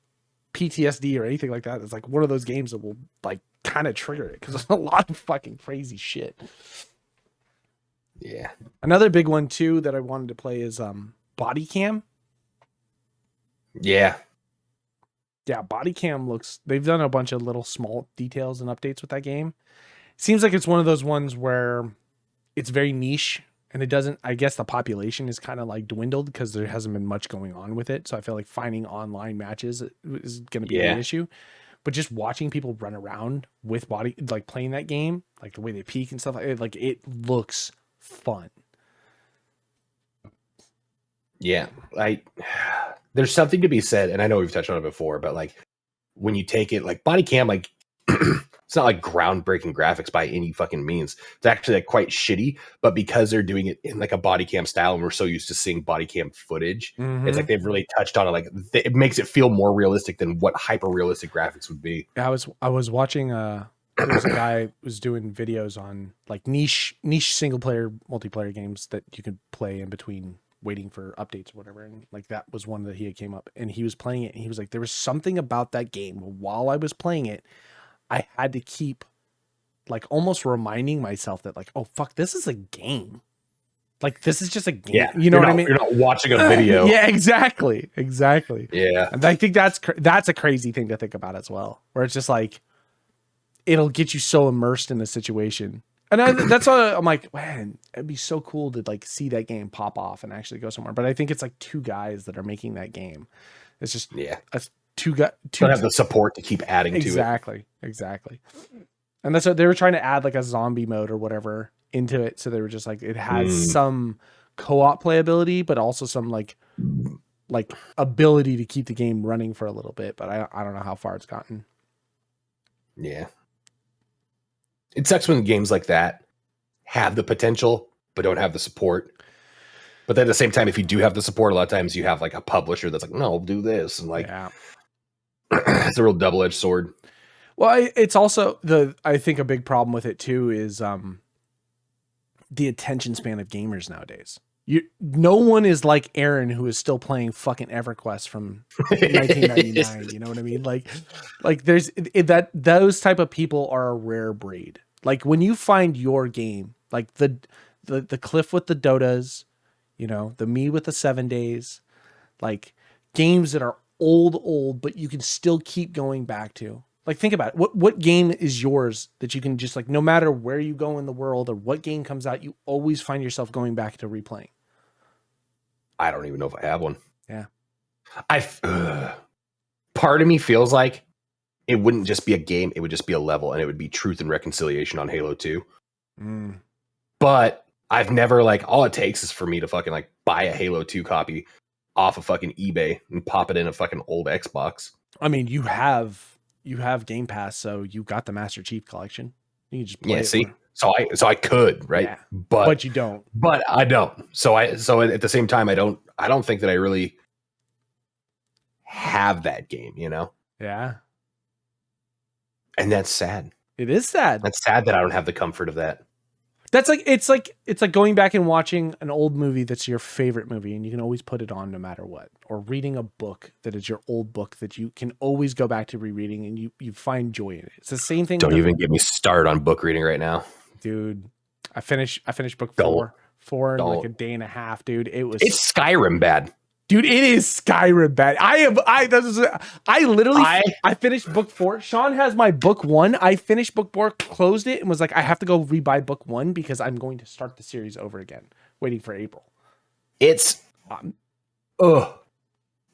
PTSD or anything like that, it's like one of those games that will like kind of trigger it because there's a lot of fucking crazy shit. Yeah. Another big one too that I wanted to play is Body Cam. Yeah. Yeah, Body Cam looks, they've done a bunch of little small details and updates with that game. Seems like it's one of those ones where it's very niche and it doesn't, I guess the population is kind of like dwindled because there hasn't been much going on with it. So I feel like finding online matches is going to be the issue. But just watching people run around with body, like playing that game, like the way they peek and stuff like it looks fun. Yeah. There's something to be said, and I know we've touched on it before, but like when you take it like Body Cam, like it's not like groundbreaking graphics by any fucking means. It's actually like quite shitty, but because they're doing it in like a Body Cam style and we're so used to seeing Body Cam footage, it's like they've really touched on it. Like it makes it feel more realistic than what hyper realistic graphics would be. I was watching there was a guy who was doing videos on like niche single player multiplayer games that you could play in between waiting for updates or whatever, and like that was one that he had came up and he was playing it and he was like, there was something about that game while I was playing it, I had to keep like almost reminding myself that like, oh fuck, this is a game. Like this is just a game. Yeah, you know what I mean? You're not watching a video. Yeah, exactly. Yeah, and I think that's a crazy thing to think about as well, where it's just like it'll get you so immersed in the situation. And that's why I'm like, man, it'd be so cool to like see that game pop off and actually go somewhere. But I think it's like two guys that are making that game. It's just two guys. Don't have the support to keep adding to it. Exactly. And that's what they were trying to add, like a zombie mode or whatever into it. So they were just like, it has some co-op playability, but also some like ability to keep the game running for a little bit. But I don't know how far it's gotten. Yeah. It sucks when games like that have the potential, but don't have the support. But then at the same time, if you do have the support, a lot of times you have like a publisher that's like, no, we'll do this. And like, it's a real double-edged sword. Well, it's also I think a big problem with it too is the attention span of gamers nowadays. No one is like Aaron, who is still playing fucking EverQuest from 1999. You know what I mean? Like there's those type of people are a rare breed. Like when you find your game, like the Cliff with the Dotas, you know, the me with the 7 days, like games that are old, but you can still keep going back to. Like, think about it. What game is yours that you can just like, no matter where you go in the world or what game comes out, you always find yourself going back to replaying? I don't even know if I have one. Yeah. Part of me feels like it wouldn't just be a game. It would just be a level, and it would be Truth and Reconciliation on Halo 2. But I've never like, all it takes is for me to fucking like buy a Halo 2 copy off of fucking eBay and pop it in a fucking old Xbox. I mean, you have Game Pass, so you got the Master Chief Collection. You can just play it. See, so I could, right? Yeah, but you don't. But I don't. So at the same time, I don't think that I really have that game, you know? Yeah. And that's sad. It is sad. That's sad that I don't have the comfort of that. That's like it's like going back and watching an old movie that's your favorite movie and you can always put it on no matter what, or reading a book that is your old book that you can always go back to rereading and you find joy in it. It's the same thing. Don't even get me started on book reading right now, dude. I finished book four in like a day and a half, dude. It's Skyrim bad. Dude, it is Skyrim bad. I finished book 4. Sean has my book 1. I finished book 4, closed it, and was like, I have to go rebuy book 1 because I'm going to start the series over again, waiting for April. It's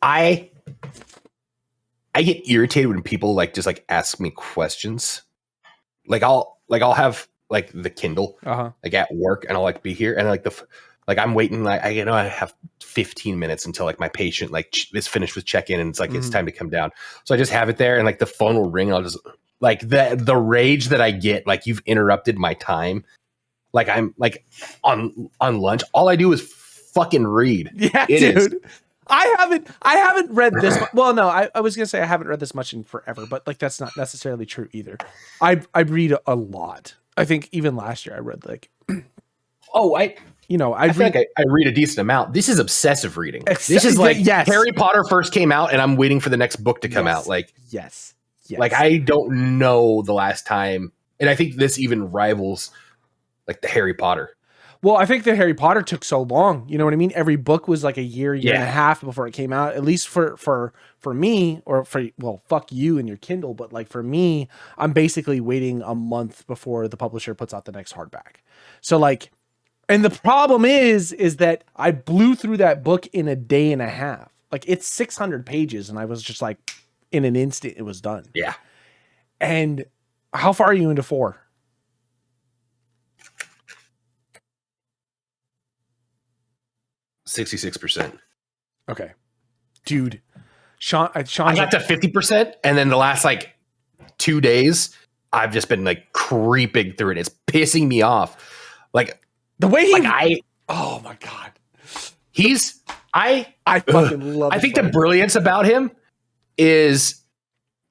I get irritated when people like just like ask me questions. Like I'll have like the Kindle like at work, and I'll like be here, and like I'm waiting, like I have 15 minutes until like my patient like is finished with check-in, and it's like it's time to come down. So I just have it there, and like the phone will ring, and I'll just like the rage that I get, like you've interrupted my time. Like I'm like on lunch. All I do is fucking read. Yeah, dude. I haven't read this much. Well, no, I was gonna say I haven't read this much in forever, but like that's not necessarily true either. I read a lot. I think even last year I read like I feel like I read a decent amount. This is obsessive reading. This is like yes. Harry Potter first came out, and I'm waiting for the next book to come out. Like, yes. Like I don't know the last time, and I think this even rivals like the Harry Potter. Well, I think the Harry Potter took so long. You know what I mean? Every book was like a year and a half before it came out. At least for me, or fuck you and your Kindle, but like for me, I'm basically waiting a month before the publisher puts out the next hardback. So like, and the problem is that I blew through that book in a day and a half. Like it's 600 pages, and I was just like, in an instant, it was done. Yeah. And how far are you into 4? 66%. Okay, dude. Sean I got to 50%, and then the last like 2 days, I've just been like creeping through it. It's pissing me off. Like the way he, oh my god, I fucking love. I think the brilliance about him is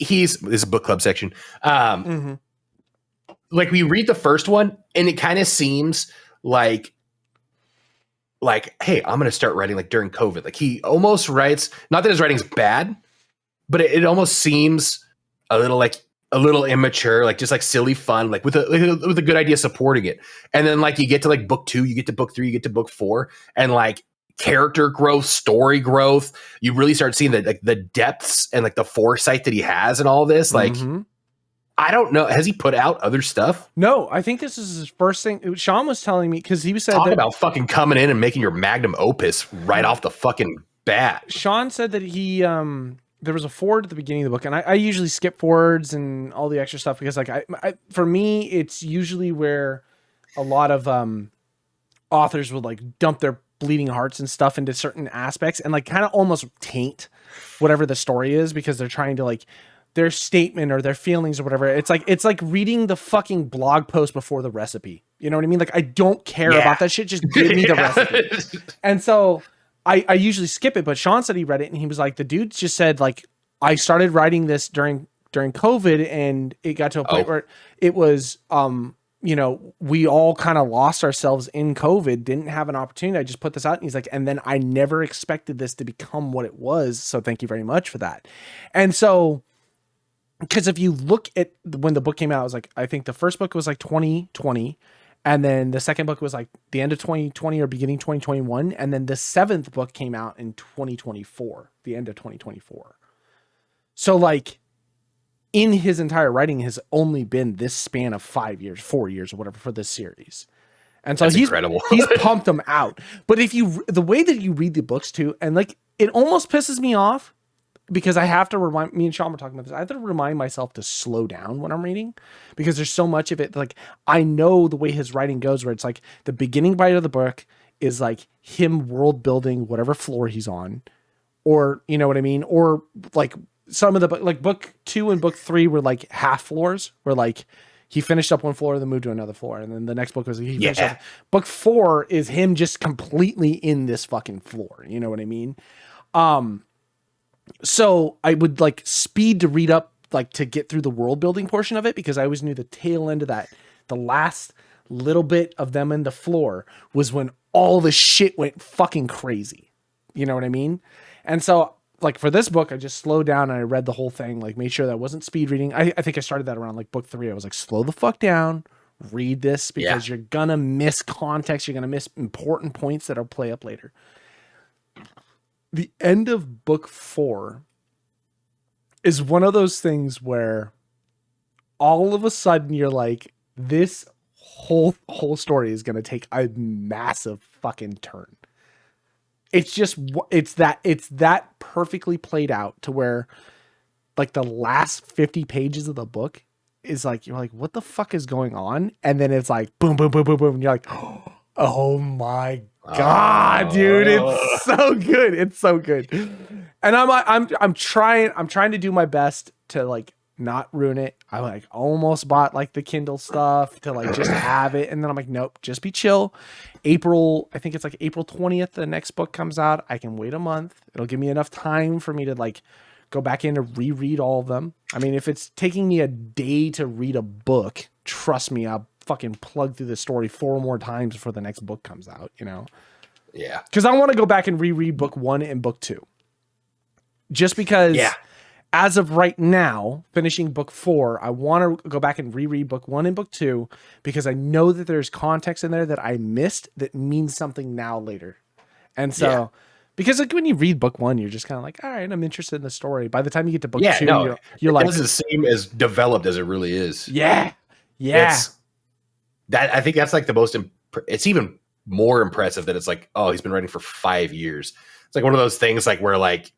this is a book club section. Like we read the first one, and it kind of seems like, hey, I'm going to start writing like during COVID. Like he almost writes, not that his writing's bad, but it almost seems a little immature, like just like silly fun, like with a good idea supporting it. And then like you get to like book 2, you get to book 3, you get to book 4, and like character growth, story growth, you really start seeing the depths and like the foresight that he has and all this. Like, I don't know. Has he put out other stuff? No, I think this is his first thing. Sean was telling me, because he was saying about fucking coming in and making your magnum opus right off the fucking bat. Sean said that he there was a forward at the beginning of the book, and I usually skip forwards and all the extra stuff because like I for me it's usually where a lot of authors would like dump their bleeding hearts and stuff into certain aspects and like kind of almost taint whatever the story is because they're trying to like their statement or their feelings or whatever. It's like reading the fucking blog post before the recipe. You know what I mean? Like I don't care about that shit. Just give me the recipe. And so I usually skip it, but Sean said he read it and he was like, the dude just said like, I started writing this during COVID and it got to a point where it was, you know, we all kind of lost ourselves in COVID, didn't have an opportunity. I just put this out. And he's like, and then I never expected this to become what it was. So thank you very much for that. And so, because if you look at when the book came out, it was like, I think the first book was like 2020. And then the second book was like the end of 2020 or beginning 2021. And then the 7th book came out in 2024, the end of 2024. So like in his entire writing has only been this span of 5 years, 4 years or whatever for this series. And so That's he's incredible. He's pumped them out. But if you, the way that you read the books too, and like, it almost pisses me off because I have to remind, me and Sean were talking about this, I have to remind myself to slow down when I'm reading because there's so much of it. Like I know the way his writing goes where it's like the beginning bite of the book is like him world building whatever floor he's on, or, you know what I mean? Or like some of the, like book 2 and book 3 were like half floors where like he finished up one floor, then moved to another floor. And then the next book was, he finished up. Book 4 is him just completely in this fucking floor. You know what I mean? So I would like speed to read up, like to get through the world building portion of it, because I always knew the tail end of that, the last little bit of them in the floor was when all the shit went fucking crazy. You know what I mean? And so like for this book, I just slowed down and I read the whole thing, like made sure that I wasn't speed reading. I think I started that around like book 3. I was like, slow the fuck down, read this because you're gonna miss context. You're gonna miss important points that'll play up later. The end of book 4 is one of those things where all of a sudden you're like, this whole story is going to take a massive fucking turn. It's just, it's that perfectly played out to where like the last 50 pages of the book is like, you're like, what the fuck is going on? And then it's like, boom, boom, boom, boom, boom. And you're like, oh my God, dude, it's so good. It's so good. And I'm trying to do my best to like not ruin it. I like almost bought like the Kindle stuff to like just have it. And then I'm like, nope, just be chill. I think it's like April 20th. The next book comes out. I can wait a month. It'll give me enough time for me to like go back in and reread all of them. I mean, if it's taking me a day to read a book, trust me, I'll fucking plug through the story 4 more times before the next book comes out, you know? Yeah. Because I want to go back and reread book 1 and book 2. Just because as of right now, finishing book 4, I want to go back and reread book 1 and book 2 because I know that there's context in there that I missed that means something now later. And so, because like when you read book 1, you're just kind of like, all right, I'm interested in the story. By the time you get to book 2, you're like, it doesn't seem as developed as it really is. Yeah. I think that's like the most, it's even more impressive that it's like, oh, he's been writing for 5 years. It's like one of those things like where like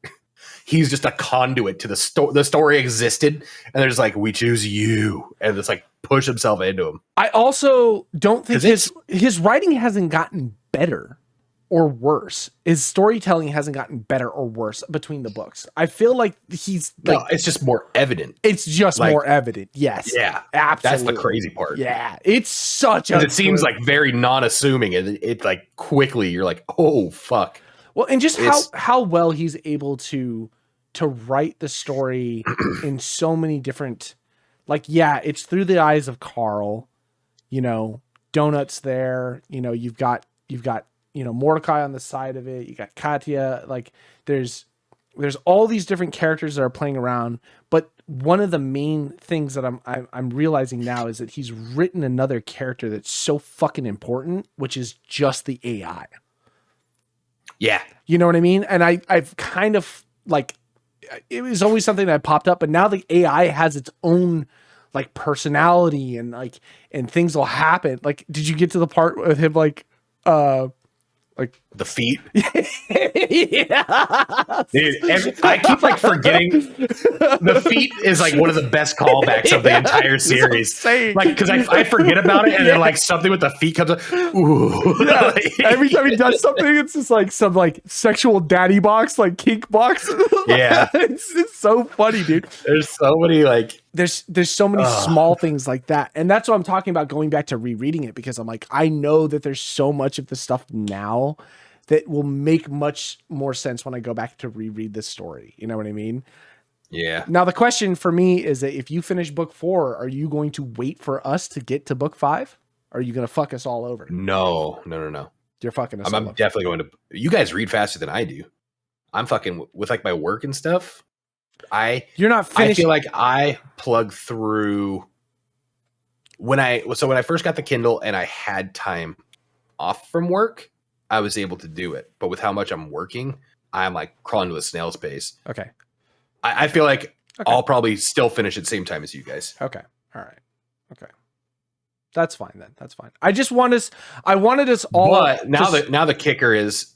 he's just a conduit to the story. The story existed and they're just like, we choose you, and it's like push himself into him. I also don't think his writing hasn't gotten better or worse. His storytelling hasn't gotten better or worse between the books. I feel like he's like, it's just more evident. It's just like, more evident. Yes. Yeah. Absolutely. That's the crazy part. Yeah. It's such a, it seems like very non-assuming, and it like quickly you're like, oh fuck. Well, and just how well he's able to write the story in so many different, like, it's through the eyes of Carl, you know, Donut's there, you know, you've got, you know, Mordecai on the side of it. You got Katya. Like there's all these different characters that are playing around. But one of the main things that I'm realizing now is that he's written another character that's so fucking important, which is just the AI. Yeah. You know what I mean? And I've kind of like, it was always something that popped up, but now the AI has its own like personality and like, and things will happen. Like, did you get to the part with him like the feet? Dude, I keep like forgetting the feet is like one of the best callbacks of the entire series. Like, because I forget about it, and then like something with the feet comes up. Ooh. Every time he does something, it's just like some like sexual daddy box, like kink box. Yeah. It's so funny, dude. There's so many like there's so many small things like that. And that's what I'm talking about, going back to rereading it, because I'm like, I know that there's so much of the stuff now that will make much more sense when I go back to reread this story. You know what I mean? Yeah. Now the question for me is that if you finish book 4, are you going to wait for us to get to book 5? Or are you going to fuck us all over? No. You're fucking us I'm definitely going to. You guys read faster than I do. I'm fucking with like my work and stuff. You're not finished. I feel like I plug through when I first got the Kindle and I had time off from work, I was able to do it. But with how much I'm working, I'm like crawling to a snail's pace. Okay. I feel like I'll probably still finish at the same time as you guys. Okay. All right. Okay. That's fine then. That's fine. I wanted us all. But now the kicker is,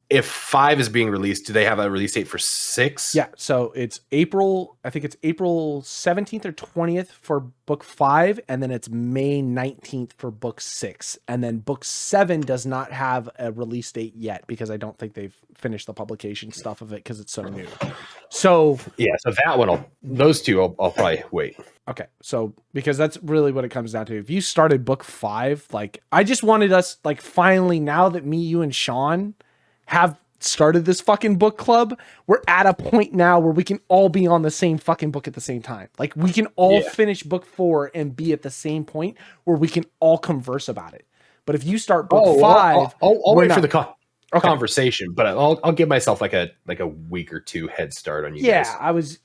if 5 is being released, do they have a release date for 6? Yeah. So it's April 17th or 20th for book 5. And then it's May 19th for book 6. And then book 7 does not have a release date yet, because I don't think they've finished the publication stuff of it, because it's so new. So yeah. So that one, those two, I'll probably wait. Okay. So, because that's really what it comes down to. If you started book 5, like, I just wanted us, like, finally, now that me, you, and Sean have started this fucking book club, we're at a point now where we can all be on the same fucking book at the same time. Like, we can all finish book 4 and be at the same point where we can all converse about it. But if you start book 5, I'll wait for the conversation, but I'll give myself like a week or 2 head start on you guys.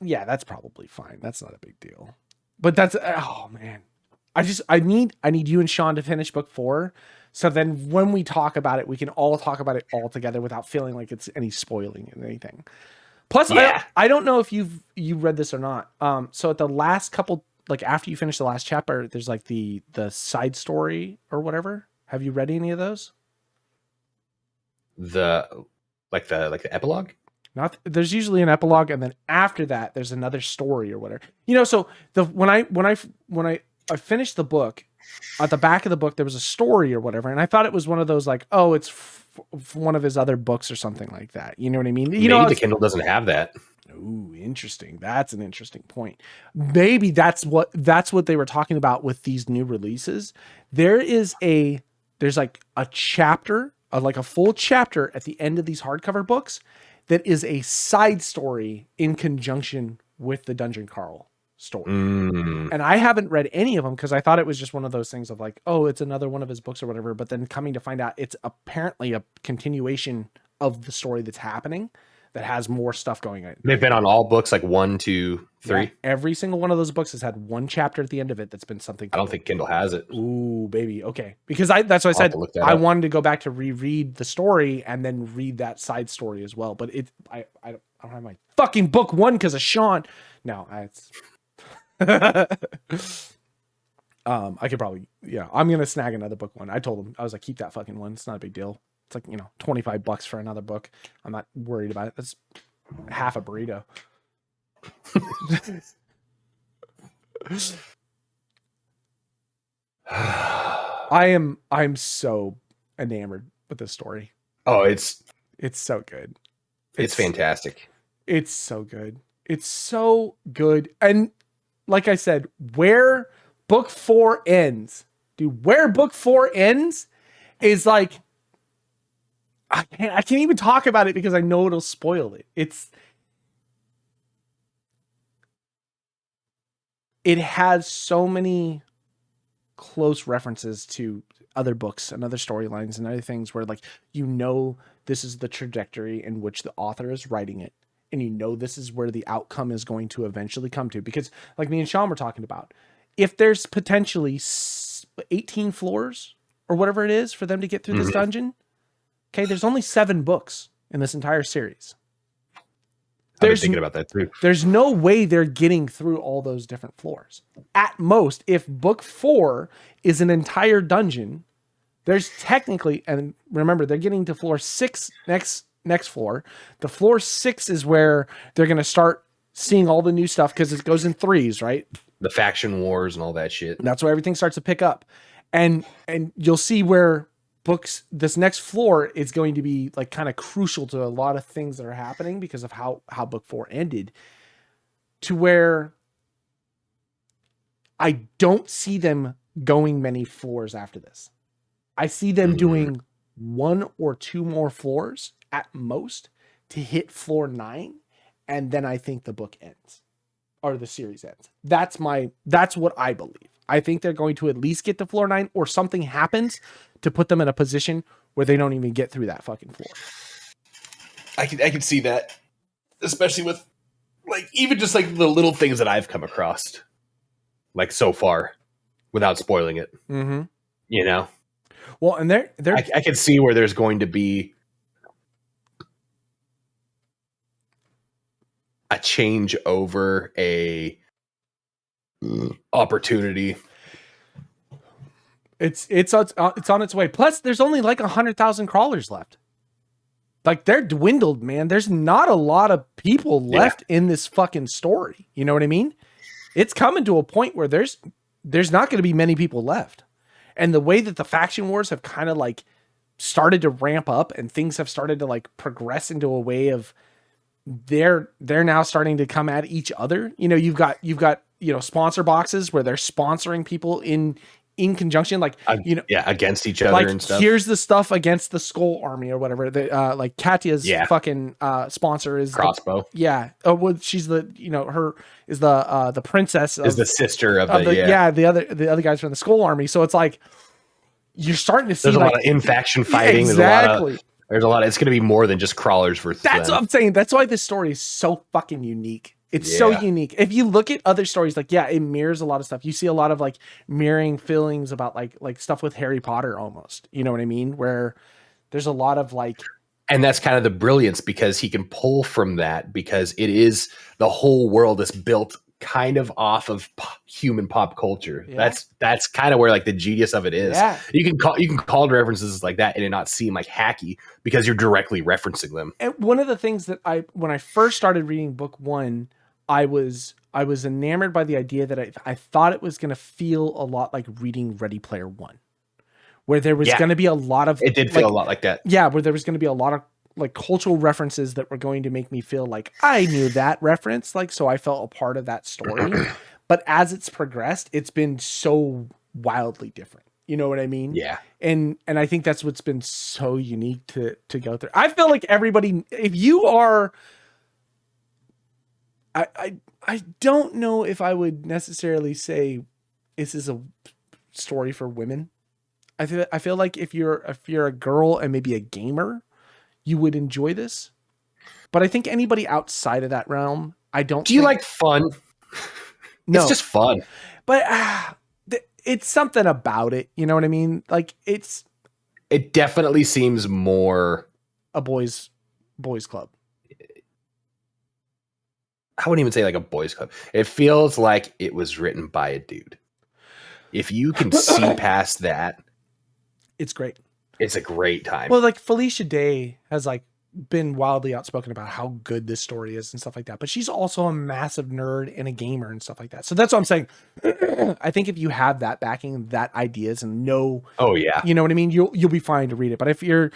That's probably fine. That's not a big deal. But that's, oh man, I need you and Sean to finish book 4. So then when we talk about it, we can all talk about it all together without feeling like it's any spoiling and anything. Plus, I don't know if you read this or not. So at the last couple, like after you finish the last chapter, there's like the side story or whatever. Have you read any of those? The epilogue? There's usually an epilogue, and then after that, there's another story or whatever. You know, so when I finished the book, at the back of the book there was a story or whatever, and I thought it was one of those like, oh, it's one of his other books or something like that. You know what I mean? Maybe the Kindle doesn't have that. Ooh, interesting. That's an interesting point. Maybe that's what they were talking about with these new releases. There's like a chapter, like a full chapter at the end of these hardcover books that is a side story in conjunction with the Dungeon Carl story. Mm. And I haven't read any of them because I thought it was just one of those things of like, oh, it's another one of his books or whatever. But then coming to find out it's apparently a continuation of the story that's happening that has more stuff going on. They've been on all books like 1, 2, 3. Yeah, every single one of those books has had one chapter at the end of it that's been something. I don't think Kindle has it. Ooh, baby. Okay. Because that's what I said. I wanted to go back to reread the story and then read that side story as well. But I don't have my fucking book 1 because of Sean. No, it's I could probably, I'm going to snag another book 1. I told him, I was like, keep that fucking one. It's not a big deal. It's like, $25 for another book. I'm not worried about it. That's half a burrito. I'm so enamored with this story. Oh, it's so good. It's fantastic. It's so good. It's so good. And like I said, where book 4 ends, dude, where book 4 ends is like, I can't even talk about it because I know it'll spoil it. It has so many close references to other books and other storylines and other things where like, this is the trajectory in which the author is writing it. And this is where the outcome is going to eventually come to, because like me and Sean were talking about, if there's potentially 18 floors or whatever it is for them to get through this dungeon. Okay. There's only 7 books in this entire series. I've been thinking about that too. There's no way they're getting through all those different floors. At most, if book 4 is an entire dungeon, there's technically, and remember, they're getting to floor 6 next floor. The floor 6 is where they're going to start seeing all the new stuff because it goes in 3s, right? The faction wars and all that shit. And that's where everything starts to pick up. And you'll see where this next floor is going to be like kind of crucial to a lot of things that are happening because of how book 4 ended, to where I don't see them going many floors after this. I see them doing 1 or 2 more floors at most to hit floor 9. And then I think the book ends, or the series ends. That's what I believe. I think they're going to at least get to floor 9, or something happens to put them in a position where they don't even get through that fucking floor. I can see that, especially with like even just like the little things that I've come across, like so far, without spoiling it. Mm-hmm. Well, and I can see where there's going to be a change over a opportunity. It's on its way. Plus, there's only like 100,000 crawlers left. Like, they're dwindled, man. There's not a lot of people left in this fucking story. You know what I mean? It's coming to a point where there's not going to be many people left. And the way that the faction wars have kind of like started to ramp up and things have started to like progress into a way of they're now starting to come at each other. You've got sponsor boxes where they're sponsoring people in conjunction, like against each other, like, and stuff. Here's the stuff against the Skull Army or whatever. Like Katya's fucking sponsor is Crossbow. She's her is the princess is the sister of the other guys from the Skull Army. So it's like you're starting to see there's a lot of in-faction fighting. Exactly. There's a lot. It's going to be more than just crawlers versus. That's what I'm saying. That's why this story is so fucking unique. It's so unique. If you look at other stories, like, it mirrors a lot of stuff. You see a lot of like mirroring feelings about like stuff with Harry Potter almost. You know what I mean? Where there's a lot of like. And that's kind of the brilliance, because he can pull from that, because it is the whole world is built kind of off of human pop culture. Yeah. That's kind of where like the genius of it is. Yeah. You can call references like that and it not seem like hacky because you're directly referencing them. And one of the things that when I first started reading book 1, I was enamored by the idea that I thought it was going to feel a lot like reading Ready Player One, where there was going to be a lot of, it did feel a lot like that. Yeah. Where there was going to be a lot of like cultural references that were going to make me feel like I knew that reference. Like, so I felt a part of that story, but as it's progressed, it's been so wildly different. You know what I mean? Yeah. And I think that's what's been so unique to go through. I feel like everybody, if you are I don't know if I would necessarily say this is a story for women. I feel like if you're a girl and maybe a gamer, you would enjoy this. But I think anybody outside of that realm, I don't. Do you like fun? No, it's just fun. But it's something about it. You know what I mean? Like it definitely seems more a boys club. I wouldn't even say like a boys club. It feels like it was written by a dude. If you can see past that, it's great. It's a great time. Well, like Felicia Day has like been wildly outspoken about how good this story is and stuff like that. But she's also a massive nerd and a gamer and stuff like that. So that's what I'm saying. I think if you have that backing, that ideas and know, oh yeah, you know what I mean? You'll be fine to read it. But if you're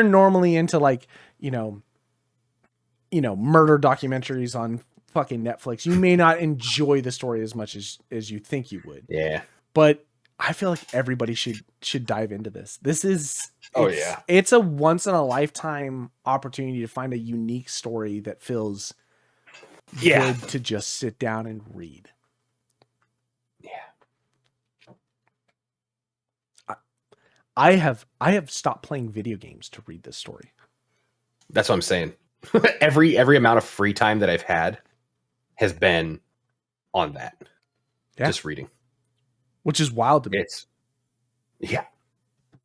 normally into like, murder documentaries on fucking Netflix, you may not enjoy the story as much as you think you would. Yeah. But I feel like everybody should dive into this. Yeah. It's a once in a lifetime opportunity to find a unique story that feels good to just sit down and read. Yeah. I have stopped playing video games to read this story. That's what I'm saying. every amount of free time that I've had has been on that. Yeah. Just reading. Which is wild to me. It's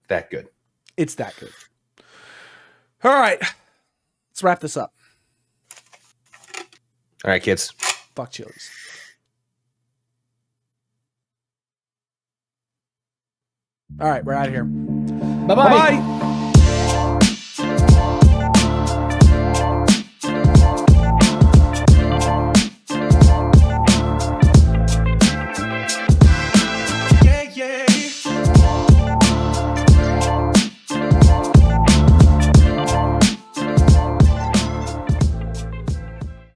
that good. It's that good. All right. Let's wrap this up. All right, kids. Fuck Chili's. All right, we're out of here. Bye-bye. Bye-bye.